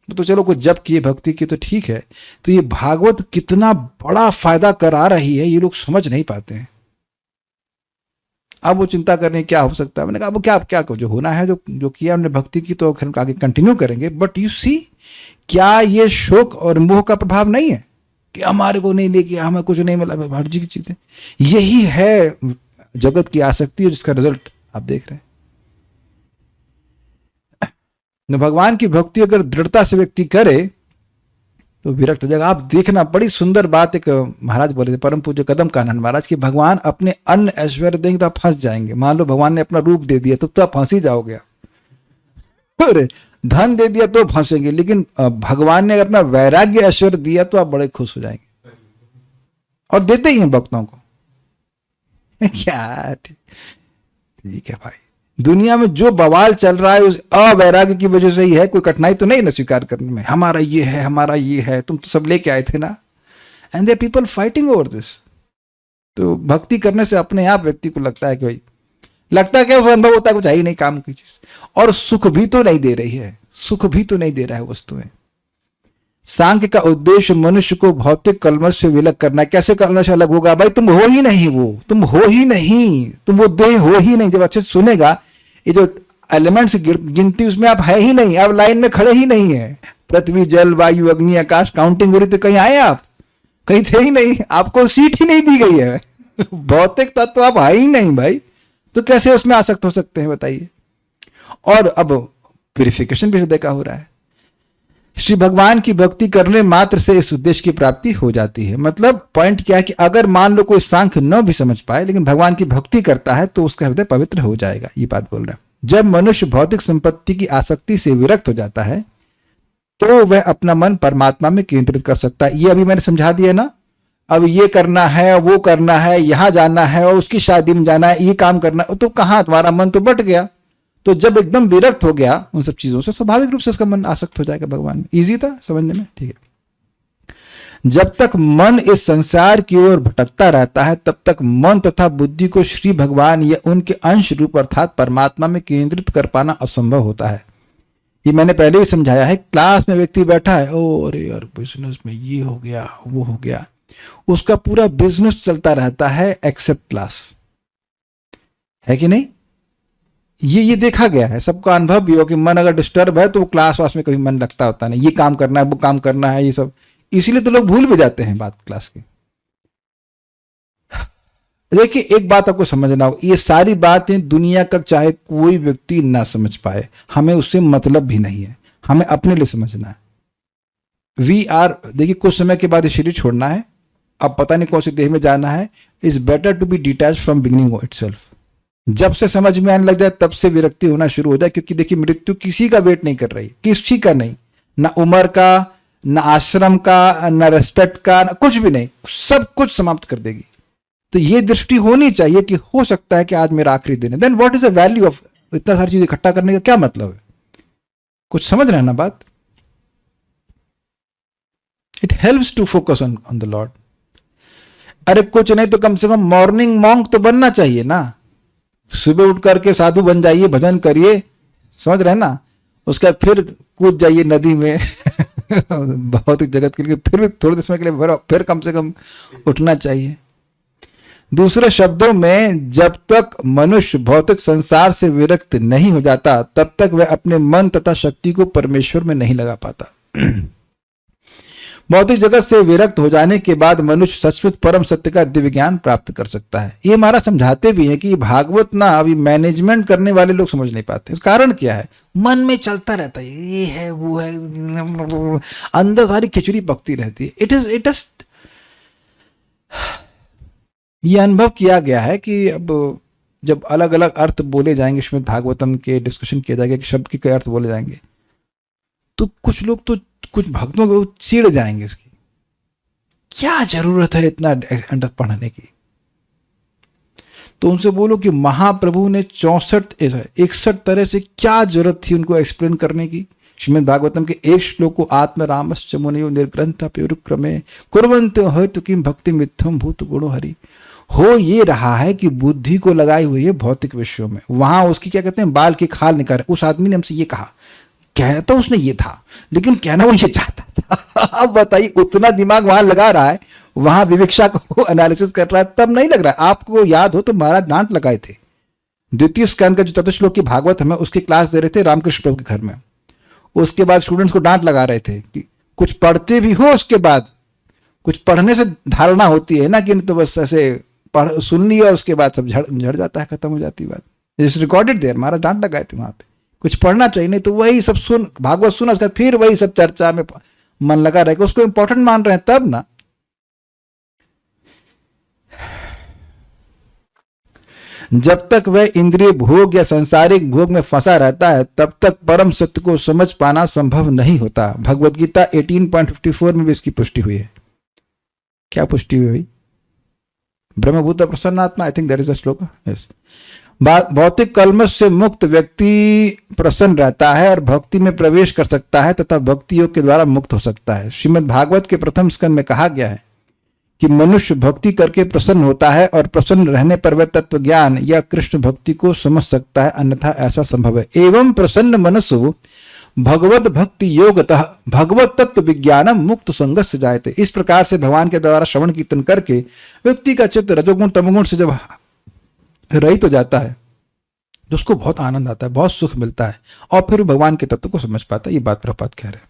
तो चलो कुछ जप किए, भक्ति की, तो ठीक है। तो ये भागवत कितना बड़ा फायदा करा रही है, ये लोग समझ नहीं पाते हैं। अब वो चिंता करने क्या हो सकता है? मैंने कहा अब क्या जो होना है, जो किया हमने भक्ति की, तो आगे कंटिन्यू करेंगे। बट यू सी, क्या ये शोक और मोह का प्रभाव नहीं है कि हमारे को नहीं लेके, हमें कुछ नहीं मिला, भाट जी की चीजें? यही है जगत की आसक्ति, जिसका रिजल्ट आप देख रहे हैं। भगवान की भक्ति अगर दृढ़ता से व्यक्ति करे तो विरक्त हो जाएगा। आप देखना, बड़ी सुंदर बात एक महाराज बोले थे, परम पूज्य कदम कानन महाराज, की भगवान अपने अन्न ऐश्वर्य देंगे तो आप फंस जाएंगे। मान लो भगवान ने अपना रूप दे दिया तो आप फंस ही जाओगे। अरे धन दे दिया तो फंसेंगे, लेकिन भगवान ने अपना वैराग्य ऐश्वर्य दिया तो आप बड़े खुश हो जाएंगे। और देते ही हैं भक्तों को। क्या ठीक है भाई, दुनिया में जो बवाल चल रहा है उस अवैराग्य की वजह से ही है, कोई कठिनाई तो नहीं ना स्वीकार करने में, हमारा ये है हमारा ये है, तुम तो सब लेके आए थे ना, and there people fighting over this. तो भक्ति करने से अपने आप व्यक्ति को लगता है कि भाई, लगता है क्या वो अनुभव होता है कुछ है ही नहीं काम की चीज, और सुख भी तो नहीं दे रही है, सुख भी तो नहीं दे रहा है वस्तुएं। सांख्य का उद्देश्य मनुष्य को भौतिक कलमश से विलग करना। कैसे कलमश अलग होगा भाई, तुम हो ही नहीं, वो तुम हो ही नहीं, तुम वो देह हो ही नहीं। जब अच्छे से सुनेगा, ये जो एलिमेंट्स गिनती उसमें आप है ही नहीं, आप लाइन में खड़े ही नहीं है। पृथ्वी जल वायु अग्नि आकाश काउंटिंग हो रही तो कहीं आए आप, कहीं थे ही नहीं, आपको सीट ही नहीं दी गई है। भौतिक तत्व आप है ही नहीं भाई, तो कैसे उसमें आसक्त हो सकते हैं बताइए। और अब प्यूरिफिकेशन भी हृदय का हो रहा है। श्री भगवान की भक्ति करने मात्र से इस उद्देश्य की प्राप्ति हो जाती है। मतलब पॉइंट क्या है कि अगर मान लो कोई सांख्य न भी समझ पाए लेकिन भगवान की भक्ति करता है तो उसका हृदय पवित्र हो जाएगा, ये बात बोल रहा है। जब मनुष्य भौतिक संपत्ति की आसक्ति से विरक्त हो जाता है तो वह अपना मन परमात्मा में केंद्रित कर सकता है। ये अभी मैंने समझा दिया ना, अब ये करना है वो करना है, यहां जाना है और उसकी शादी में जाना है, ये काम करना है, तो कहां तुम्हारा मन तो बट गया। तो जब एकदम विरक्त हो गया उन सब चीजों से, स्वाभाविक रूप से उसका मन आसक्त हो जाएगा भगवान में। इजी था समझने में, ठीक है। जब तक मन इस संसार की ओर भटकता रहता है तब तक मन तथा बुद्धि को श्री भगवान या उनके अंश रूप अर्थात परमात्मा में केंद्रित कर पाना असंभव होता है। ये मैंने पहले भी समझाया है। क्लास में व्यक्ति बैठा है, ओ अरे यार बिजनेस में ये हो गया वो हो गया, उसका पूरा बिजनेस चलता रहता है एक्सेप्ट क्लास, है कि नहीं। ये देखा गया है, सबका अनुभव भी हो कि मन अगर डिस्टर्ब है तो वो क्लास वास में कभी मन लगता होता नहीं, ये काम करना है वो काम करना है, ये सब। इसीलिए तो लोग भूल भी जाते हैं बात क्लास की। देखिए एक बात आपको समझना हो, ये सारी बातें दुनिया का चाहे कोई व्यक्ति ना समझ पाए, हमें उससे मतलब भी नहीं है, हमें अपने लिए समझना है। वी आर, देखिए कुछ समय के बाद ये शरीर छोड़ना है, अब पता नहीं कौन सी देह में जाना है। Is better to be detach from beginning itself. जब से समझ में आने लग जाए तब से विरक्ति होना शुरू हो जाए, क्योंकि देखिए मृत्यु किसी का वेट नहीं कर रही, किसी का नहीं, ना उम्र का, ना आश्रम का, ना रेस्पेक्ट का, ना कुछ भी नहीं, सब कुछ समाप्त कर देगी। तो ये दृष्टि होनी चाहिए कि हो सकता है कि आज मेरा आखिरी दिन है। Then what is the value of इतना सारी चीज इकट्ठा करने का, क्या मतलब है। कुछ समझ रहे हैं ना बात। It helps to focus on the lord. अरे कुछ नहीं तो कम से कम मॉर्निंग मॉन्क तो बनना चाहिए ना। सुबह उठ करके साधु बन जाइए, भजन करिए, समझ रहे हैं ना, उसका फिर कूद जाइए नदी में भौतिक जगत के लिए, फिर भी थोड़े समय के लिए फिर कम से कम उठना चाहिए। दूसरे शब्दों में, जब तक मनुष्य भौतिक संसार से विरक्त नहीं हो जाता तब तक वह अपने मन तथा शक्ति को परमेश्वर में नहीं लगा पाता। भौतिक जगत से विरक्त हो जाने के बाद मनुष्य सचमुच परम सत्य का दिव्य ज्ञान प्राप्त कर सकता है। ये हमारा समझाते भी है कि भागवत ना अभी मैनेजमेंट करने वाले लोग समझ नहीं पाते। कारण क्या है, मन में चलता रहता है, ये है वो है, अंदर सारी खिचड़ी पकती रहती है। इट इज ये अनुभव किया गया है कि अब जब अलग अलग अर्थ बोले जाएंगे, श्रीमद् भागवतम के डिस्कशन किया जाएगा कि शब्द के कई अर्थ बोले जाएंगे, तो कुछ लोग तो, कुछ भक्तों को चिढ़ जाएंगे इसकी, क्या जरूरत है इतना अंडर पढ़ने की। तो उनसे बोलो कि महाप्रभु ने 61 तरह से क्या जरूरत थी उनको एक्सप्लेन करने की। श्रीमद् भागवतम के एक श्लोक को आत्म रामश्च मुनियो निर्ग्रंथ पेरुक्रमे कुर्वन्ते हेतु किम भक्ति मिथ्यम भूत गुणो हरि। हो ये रहा है कि बुद्धि को लगाई हुई है भौतिक विषयों में, वहां उसकी क्या कहते हैं बाल की खाल निकाल। उस आदमी ने हमसे ये कहा, कहता उसने ये था लेकिन कहना वो ये चाहता था। अब बताइए, उतना दिमाग वहां लगा रहा है, वहां विविक्षा को एनालिसिस कर रहा है, तब नहीं लग रहा है। आपको याद हो तो महाराज डांट लगाए थे, द्वितीय स्कंद का जो चतुश्लोक की भागवत हमें उसकी क्लास दे रहे थे रामकृष्ण प्रभु के घर में। उसके बाद स्टूडेंट्स को डांट लगा रहे थे कि कुछ पढ़ते भी हो, उसके बाद कुछ पढ़ने से धारणा होती है ना कि तो बस ऐसे पढ़ सुन लिया और उसके बाद सब झड़ जाता है, खत्म हो जाती है बात। इस रिकॉर्डेड देयर, हमारा डांट लगाए थे वहां पे। कुछ पढ़ना चाहिए, नहीं तो वही सब सुन, भागवत सुना, उसके बाद फिर वही सब चर्चा में मन लगा रहेगा, उसको इंपॉर्टेंट मान रहे हैं तब ना। जब तक वह इंद्रिय भोग या सांसारिक भोग में फंसा रहता है तब तक परम सत्य को समझ पाना संभव नहीं होता। भगवत गीता 18.54 में भी इसकी पुष्टि हुई है। क्या पुष्टि हुई भाई? ब्रह्मभूत प्रसन्नात्मा, I think that is a shloka. Yes. भौतिक कल्मश से मुक्त व्यक्ति प्रसन्न रहता है और भक्ति में प्रवेश कर सकता है तथा भक्ति योग के द्वारा मुक्त हो सकता है। श्रीमद् भागवत के प्रथम स्कंद में कहा गया है कि मनुष्य भक्ति करके प्रसन्न होता है और प्रसन्न रहने पर वह तत्व ज्ञान या कृष्ण भक्ति को समझ सकता है, अन्यथा ऐसा संभव है। एवं प्रसन्न मनसो भगवत भक्ति योगतः भगवत तत्व विज्ञानम मुक्त संगत से जायते। इस प्रकार से भगवान के द्वारा श्रवण कीर्तन करके व्यक्ति का चित्त रजोगुण तमोगुण से जब रहित हो जाता है तो उसको बहुत आनंद आता है, बहुत सुख मिलता है और फिर भगवान के तत्व को समझ पाता है। ये बात प्रभुपाद कह रहे हैं।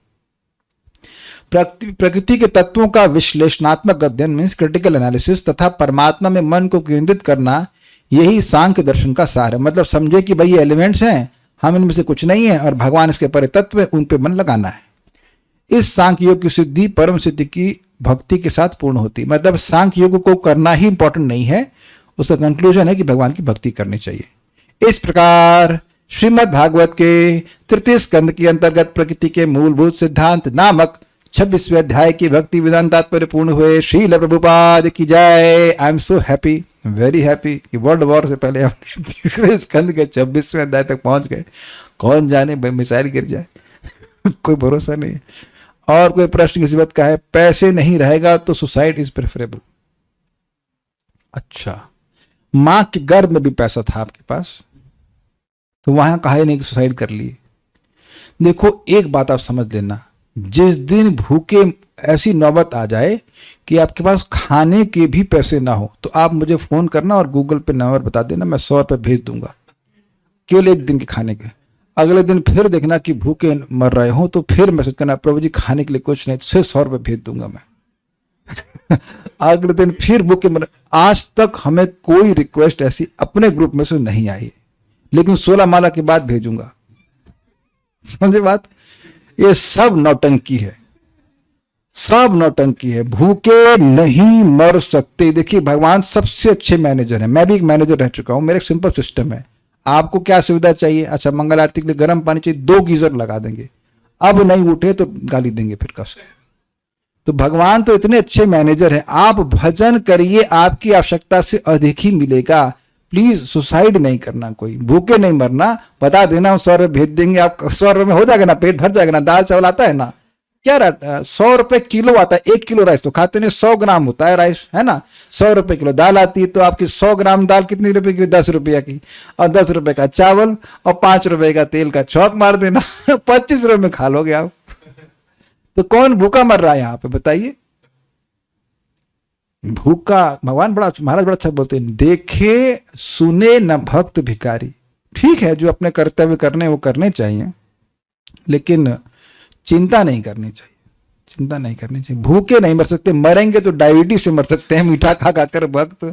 प्रकृति के तत्वों का विश्लेषणात्मक अध्ययन मीन्स क्रिटिकल एनालिसिस तथा परमात्मा में मन को केंद्रित करना, यही सांख्य दर्शन का सार है। मतलब समझे कि भाई ये एलिमेंट्स हैं, हम इनमें से कुछ नहीं है और भगवान इसके परे तत्व है, उन पे मन लगाना है। इस सांख्य योग की सिद्धि परम सिद्धि की भक्ति के साथ पूर्ण होती है। मतलब सांख्य योग को करना ही इंपॉर्टेंट नहीं है, उसका कंक्लूजन है कि भगवान की भक्ति करनी चाहिए। इस प्रकार श्रीमद् भागवत के तृतीय स्कंद के अंतर्गत प्रकृति के मूलभूत सिद्धांत नामक 26वें अध्याय की भक्ति विधान तात्पर्य पूर्ण हुए। श्रील प्रभुपाद की जय। I am so happy, very happy कि वर्ल्ड वॉर से पहले हम तीसरे स्कंद के 26वें अध्याय तक पहुंच गए। कौन जाने मिसाइल गिर जाए कोई भरोसा नहीं। और कोई प्रश्न किसी बात का है, पैसे नहीं रहेगा तो सुसाइड इज प्रेफरेबल। अच्छा, मां के गर्भ में भी पैसा था आपके पास तो वहां कहा नहीं कि सुसाइड कर लिए। देखो एक बात आप समझ लेना, जिस दिन भूखे ऐसी नौबत आ जाए कि आपके पास खाने के भी पैसे ना हो तो आप मुझे फोन करना और गूगल पे नंबर बता देना, मैं 100 रुपये भेज दूंगा केवल एक दिन के खाने के। अगले दिन फिर देखना कि भूखे मर रहे हो तो फिर मैसेज करना, प्रभु जी खाने के लिए कुछ नहीं, तो सिर्फ 100 रुपये भेज दूंगा मैं अगले दिन फिर भूखे मर। आज तक हमें कोई रिक्वेस्ट ऐसी अपने ग्रुप में से नहीं आई, लेकिन 16 माला के बाद भेजूंगा। समझे बात? ये सब नौटंकी है, सब नौटंकी है। भूखे नहीं मर सकते। देखिए भगवान सबसे अच्छे मैनेजर है। मैं भी एक मैनेजर रह चुका हूं। मेरा एक सिंपल सिस्टम है। आपको क्या सुविधा चाहिए? अच्छा, मंगल आरती के लिए गर्म पानी चाहिए, 2 गीजर लगा देंगे। अब नहीं उठे तो गाली देंगे फिर कस। तो भगवान तो इतने अच्छे मैनेजर हैं। आप भजन करिए, आपकी आवश्यकता से अधिक ही मिलेगा। प्लीज सुसाइड नहीं करना, कोई भूखे नहीं मरना। बता देना 100 रुपये भेज देंगे, आप 100 रुपये में हो जाएगा ना, पेट भर जाएगा ना। दाल चावल आता है ना, क्या 100 रुपये किलो आता है। 1 किलो राइस तो खाते नहीं, 100 ग्राम होता है राइस, है ना। 100 रुपये किलो दाल आती है, तो आपकी 100 ग्राम दाल कितने रुपए की? 10 रुपया की। और 10 रुपए का चावल और 5 रुपए का तेल का चौक मार देना 25 रुपये में खा लोगे आप। तो कौन भूखा मर रहा है यहाँ पे बताइए? भूखा भगवान बड़ा, महाराज बड़ा अच्छा बोलते हैं, देखे सुने न भक्त भिखारी। ठीक है, जो अपने कर्तव्य करने वो करने चाहिए, लेकिन चिंता नहीं करनी चाहिए, चिंता नहीं करनी चाहिए। भूखे नहीं मर सकते, मरेंगे तो डायबिटीज से मर सकते हैं। मीठा खा खा कर भक्त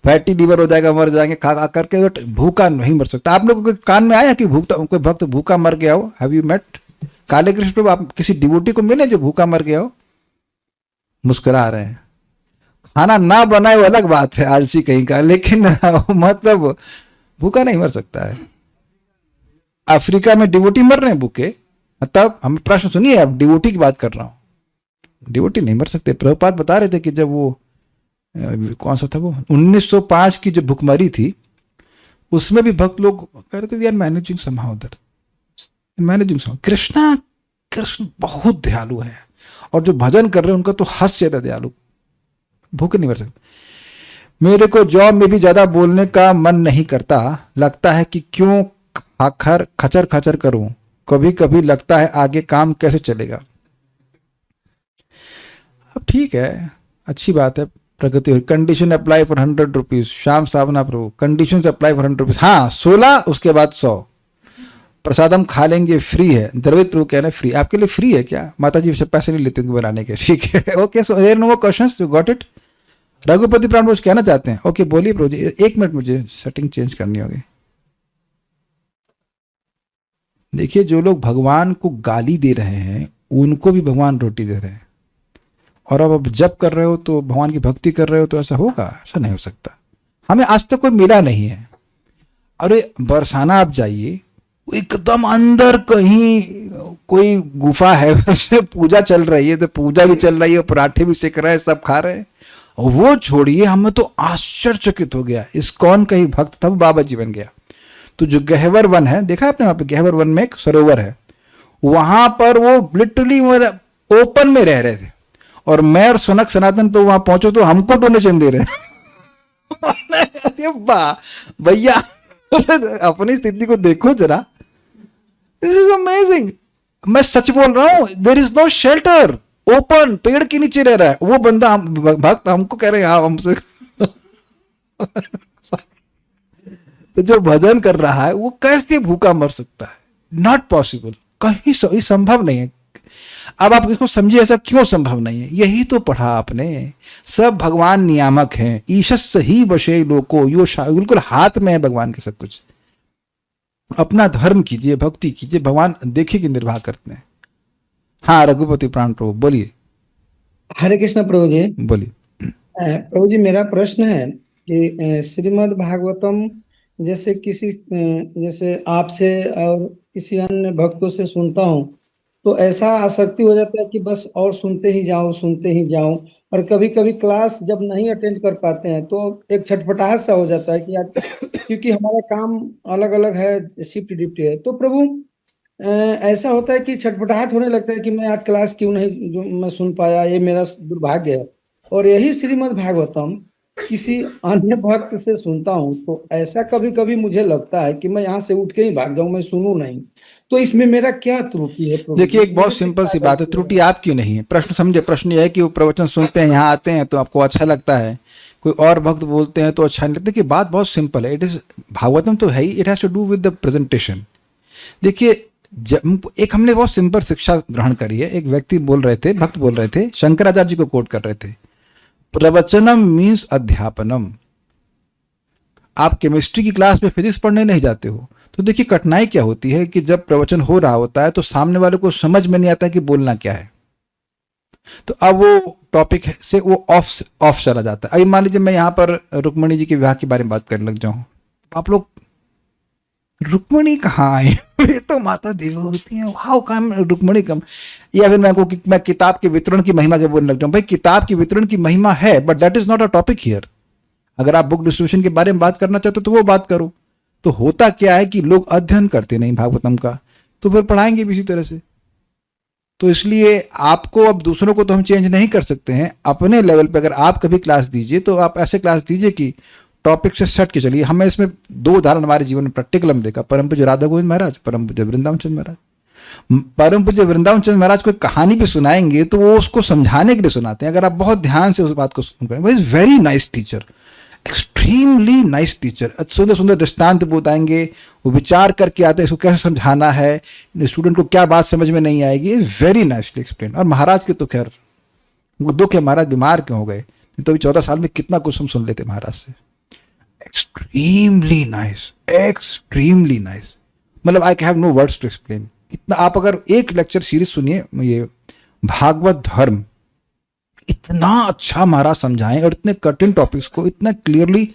फैटी लीवर हो जाएगा, मर जाएंगे खा खा करके। भूखा नहीं मर सकता। आप लोगों के कान में आया कि कोई भक्त भूखा मर गया हो? Have you met? Kale Krishna प्रभु आप किसी डिवोटी को मिले जो भूखा मर गया हो? मुस्कुरा रहे हैं। खाना ना बनाए वो अलग बात है, आलसी कहीं का, लेकिन मतलब भूखा नहीं मर सकता है। अफ्रीका में डिवोटी मर रहे हैं भूखे, तब हम प्रश्न सुनिए, अब डिवोटी की बात कर रहा हूं। डिवोटी नहीं मर सकते। प्रभुपाद बता रहे थे कि जब वो कौन सा था वो 1905 की जो भुखमरी थी, उसमें भी भक्त लोग कह रहे थे we are managing somehow that, managing somehow. Krishna बहुत दयालु है, और जो भजन कर रहे हैं उनका तो हद से ज्यादा दयालु। भूखे नहीं मर सकते। मेरे को जॉब में भी ज्यादा बोलने का मन नहीं करता, लगता है कि क्यों खचर खचर करूं। कभी कभी लगता है आगे काम कैसे चलेगा। अब ठीक है, अच्छी बात है, प्रगति हुई। Condition apply for 100 rupees. Shyam सावना प्रभु, कंडीशन अप्लाई फॉर 100 रुपीज। हाँ 16, उसके बाद 100। प्रसादम खा लेंगे, फ्री है। द्रविड प्रभु कह रहे हैं फ्री। आपके लिए फ्री है क्या? माता जी से पैसे नहीं लेते होंगे बनाने के, ठीक है। Okay, so there no more questions, you got it. Raghupati Pran कुछ कहना चाहते हैं? ओके बोलिए प्रभु जी। 1 मिनट, मुझे सेटिंग चेंज करनी होगी। देखिए, जो लोग भगवान को गाली दे रहे हैं उनको भी भगवान रोटी दे रहे हैं, और अब जब कर रहे हो तो भगवान की भक्ति कर रहे हो तो ऐसा होगा? ऐसा नहीं हो सकता। हमें आज तक कोई मिला नहीं है। अरे बरसाना आप जाइए, एकदम अंदर कहीं कोई गुफा है, उसमें पूजा चल रही है, तो पूजा भी चल रही है, पराठे भी सेक रहे हैं, सब खा रहे हैं। और वो छोड़िए, हमें तो आश्चर्यचकित हो गया, इस्कॉन का ही भक्त था, वो बाबा जी बन गया। तो जो गहवर वन है, देखा आपने, वहां पे गहवर वन में एक सरोवर है, वहां पर वो लिटरली ओपन में रह रहे थे, और मैं और सनक सनातन पे वहां पहुंचो तो हमको डोनेशन दे रहे अरे भैया अपनी स्थिति को देखो जरा, दिस इज अमेजिंग। मैं सच बोल रहा हूं, there is no shelter, open, पेड़ के नीचे रह रहा है वो बंदा, भक्त हमको कह रहे हैं आप हमसे तो जो भजन कर रहा है वो कैसे भूखा मर सकता है? नॉट पॉसिबल, कहीं संभव नहीं है। अब आप इसको समझिए, ऐसा क्यों संभव नहीं है? यही तो पढ़ा आपने, सब भगवान नियामक हैं, ईशस् ही वशे लोको, यो बिल्कुल हाथ में है भगवान के सब कुछ। अपना धर्म कीजिए, भक्ति कीजिए, भगवान देखिए कि निर्वाह करते हैं। हाँ रघुपति प्राण प्रभु बोलिए। हरे कृष्ण प्रभु जी। बोलिए। प्रभु जी, मेरा प्रश्न है कि श्रीमद् भागवतम जैसे जैसे आपसे और किसी अन्य भक्तों से सुनता हूँ तो ऐसा आसक्ति हो जाता है कि बस और सुनते ही जाऊं। और कभी कभी क्लास जब नहीं अटेंड कर पाते हैं तो एक छटपटाहट सा हो जाता है कि यार, क्योंकि हमारा काम अलग अलग है, शिफ्ट ड्यूटी है। तो प्रभु ऐसा होता है कि छटपटाहट होने लगता है कि मैं आज क्लास क्यों नहीं जो मैं सुन पाया, ये मेरा दुर्भाग्य है। और यही श्रीमद् भागवतम किसी अन्य भक्त से सुनता हूँ तो ऐसा कभी कभी मुझे लगता है कि मैं यहाँ से उठ के ही भाग जाऊं, मैं सुनूं नहीं। तो इसमें मेरा क्या त्रुटि है प्रभु? देखिए एक बहुत सिंपल सी बात है, त्रुटि आपकी नहीं है। प्रश्न समझे, प्रश्न यह है कि वो प्रवचन सुनते हैं, यहाँ आते हैं तो आपको अच्छा लगता है, कोई और भक्त बोलते हैं तो अच्छा नहीं लगता। देखिए बात बहुत सिंपल है, इट इज भागवतम तो है ही, it has to do with the presentation. देखिए एक हमने बहुत सिंपल शिक्षा ग्रहण करी है। एक व्यक्ति बोल रहे थे, भक्त बोल रहे थे, शंकराचार्य जी को कोट कर रहे थे, प्रवचनम मीन्स अध्यापनम। आप केमिस्ट्री की क्लास में फिजिक्स पढ़ने नहीं जाते हो, तो देखिए कठिनाई क्या होती है कि जब प्रवचन हो रहा होता है तो सामने वाले को समझ में नहीं आता कि बोलना क्या है, तो अब वो टॉपिक से वो ऑफ चला जाता है। अभी मान लीजिए मैं यहाँ पर रुक्मणी जी के विवाह के बारे में बात करने लग जाऊं, आप लोग रुक्मणी कहाँ आए ये तो माता देवी होती हैं, हाउ कम रुक्मणी कम। या फिर मैं किताब के वितरण की महिमा के बोलने लग जाऊं, भाई किताब की वितरण की महिमा है but that is not a topic here. अगर आप बुक डिस्ट्रीब्यूशन के बारे में बात करना चाहते हो तो वो बात करो। तो होता क्या है कि लोग अध्ययन करते नहीं भागवतम का, तो फिर पढ़ाएंगे भी इसी तरह से। तो इसलिए आपको, अब दूसरों को तो हम चेंज नहीं कर सकते हैं, अपने लेवल पे अगर आप कभी क्लास दीजिए तो आप ऐसे क्लास दीजिए कि टॉपिक से सट के चलिए। हमें इसमें दो उदाहरण हमारे जीवन में प्रैक्टिकल हम देखा, परम पूज्य राधा गोविंद महाराज, परम पूज्य वृंदावन चंद्र महाराज। परम पूज्य वृंदावन चंद्र महाराज कोई कहानी भी सुनाएंगे तो वो उसको समझाने के लिए सुनाते हैं। अगर आप बहुत ध्यान से उस बात को सुन रहे हैं, वो is very nice teacher, extremely nice teacher. सुंदर सुंदर दृष्टांत बताएंगे, वो विचार करके आते हैं इसको कैसे समझाना है, स्टूडेंट को क्या बात समझ में नहीं आएगी, वेरी नाइसली एक्सप्लेन। और महाराज के तो खैर वो दुख है, महाराज बीमार क्यों हो गए, तो अभी 14 साल में कितना कुछ हम सुन लेते महाराज से। एक्सट्रीमली नाइस, एक्सट्रीमली नाइस, मतलब I have no words to explain. इतना आप अगर एक लेक्चर सीरीज सुनिए, ये भागवत धर्म, इतना अच्छा महाराज समझाएं और इतने कठिन टॉपिक्स को इतना क्लियरली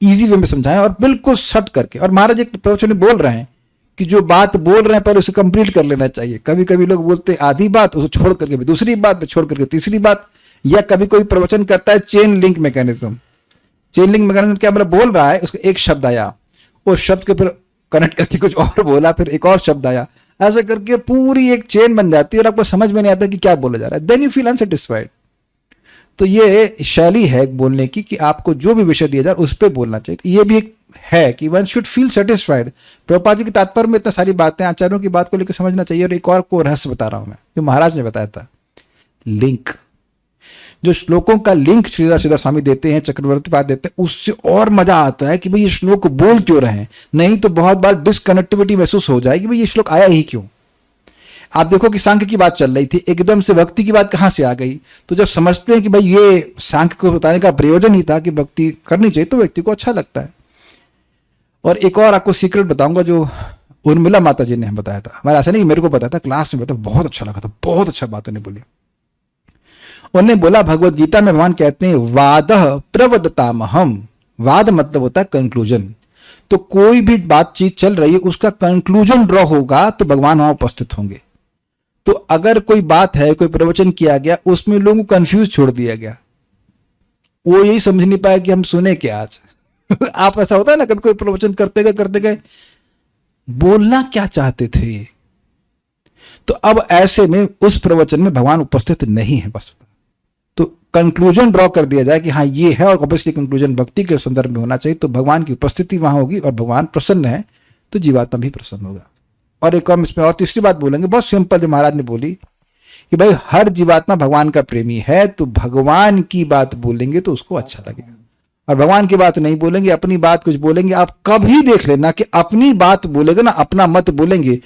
इजी वे में समझाएं और बिल्कुल सट करके। और महाराज एक प्रवचन में बोल रहे हैं कि जो बात बोल रहे हैं पहले उसे कंप्लीट कर लेना चाहिए। कभी कभी लोग बोलते हैं आधी बात, उसे छोड़ करके भी दूसरी बात, पे छोड़ करके तीसरी बात, या कभी कोई प्रवचन करता है chain link mechanism. Chain link mechanism क्या, मतलब बोल रहा है, उसको एक शब्द आया, उस शब्द के फिर कनेक्ट करके कुछ और बोला, फिर एक और शब्द आया, ऐसा करके पूरी एक चेन बन जाती है और आपको समझ में नहीं आता कि क्या बोला जा रहा है। Then you feel unsatisfied. तो ये शैली है बोलने की कि आपको जो भी विषय दिया जाए उस पर बोलना चाहिए। तो ये भी एक है कि one should feel satisfied. Prabhupada ji के तात्पर्य में इतना सारी बातें, आचार्यों की बात को लेकर समझना चाहिए। और एक और को रहस्य बता रहा हूं मैं, जो महाराज ने बताया था, लिंक। जो श्लोकों का लिंक श्रीधर सीधा स्वामी देते हैं, चक्रवर्ती पाद देते हैं, उससे और मजा आता है कि भाई ये श्लोक बोल क्यों रहे हैं। नहीं तो बहुत बार डिसकनेक्टिविटी महसूस हो जाएगी, भाई ये श्लोक आया ही क्यों। आप देखो कि सांख्य की बात चल रही थी, एकदम से भक्ति की बात कहां से आ गई। तो जब समझते हैं कि भाई ये सांख्य को बताने का प्रयोजन ही था कि भक्ति करनी चाहिए, तो व्यक्ति को अच्छा लगता है। और एक और आपको सीक्रेट बताऊंगा जो उर्मिला माता जी ने बताया था। हमारा ऐसा नहीं, मेरे को पता था, क्लास में बताया, बहुत अच्छा लगा था, बहुत अच्छा बात उन्हें बोली। उन्होंने बोला भगवत गीता में भगवान कहते हैं वादः प्रवदतामहम। वाद मतलब होता है कंक्लूजन। तो कोई भी बातचीत चल रही है उसका कंक्लूजन ड्रॉ होगा तो भगवान वहां उपस्थित होंगे। तो अगर कोई बात है, कोई प्रवचन किया गया, उसमें लोगों को कंफ्यूज छोड़ दिया गया, वो यही समझ नहीं पाया कि हम सुने क्या आज। आप ऐसा होता है ना, कभी कोई प्रवचन करते गए बोलना क्या चाहते थे, तो अब ऐसे में उस प्रवचन में भगवान उपस्थित नहीं है बस। तो कंक्लूजन ड्रॉ कर दिया जाए कि हाँ ये है, और ऑब्वियसली कंक्लूजन भक्ति के संदर्भ में होना चाहिए। तो भगवान की उपस्थिति वहां होगी और भगवान प्रसन्न है तो जीवात्मा भी प्रसन्न होगा। और एक हम इसमें और तीसरी बात बोलेंगे, बहुत सिंपल, जो महाराज ने बोली कि भाई हर जीवात्मा भगवान का प्रेमी है, तो भगवान की बात बोलेंगे तो उसको अच्छा लगेगा, और भगवान की बात नहीं बोलेंगे, अपनी बात कुछ बोलेंगे। आप कभी देख लेना कि अपनी बात बोलेंगे ना, अपना मत बोलेंगे,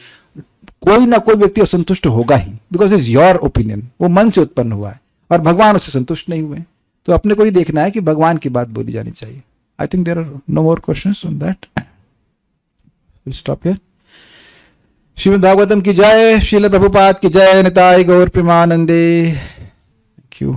कोई ना कोई व्यक्ति असंतुष्ट होगा ही, बिकॉज इज योर ओपिनियन, वो मन से उत्पन्न हुआ है और भगवान उससे संतुष्ट नहीं हुए। तो अपने को ही देखना है कि भगवान की बात बोली जानी चाहिए। I think there are no more questions on that, will stop here. Srimad Bhagavatam की जय, श्रील प्रभुपाद की जय, निताय गौर प्रेमानंदे। Thank you.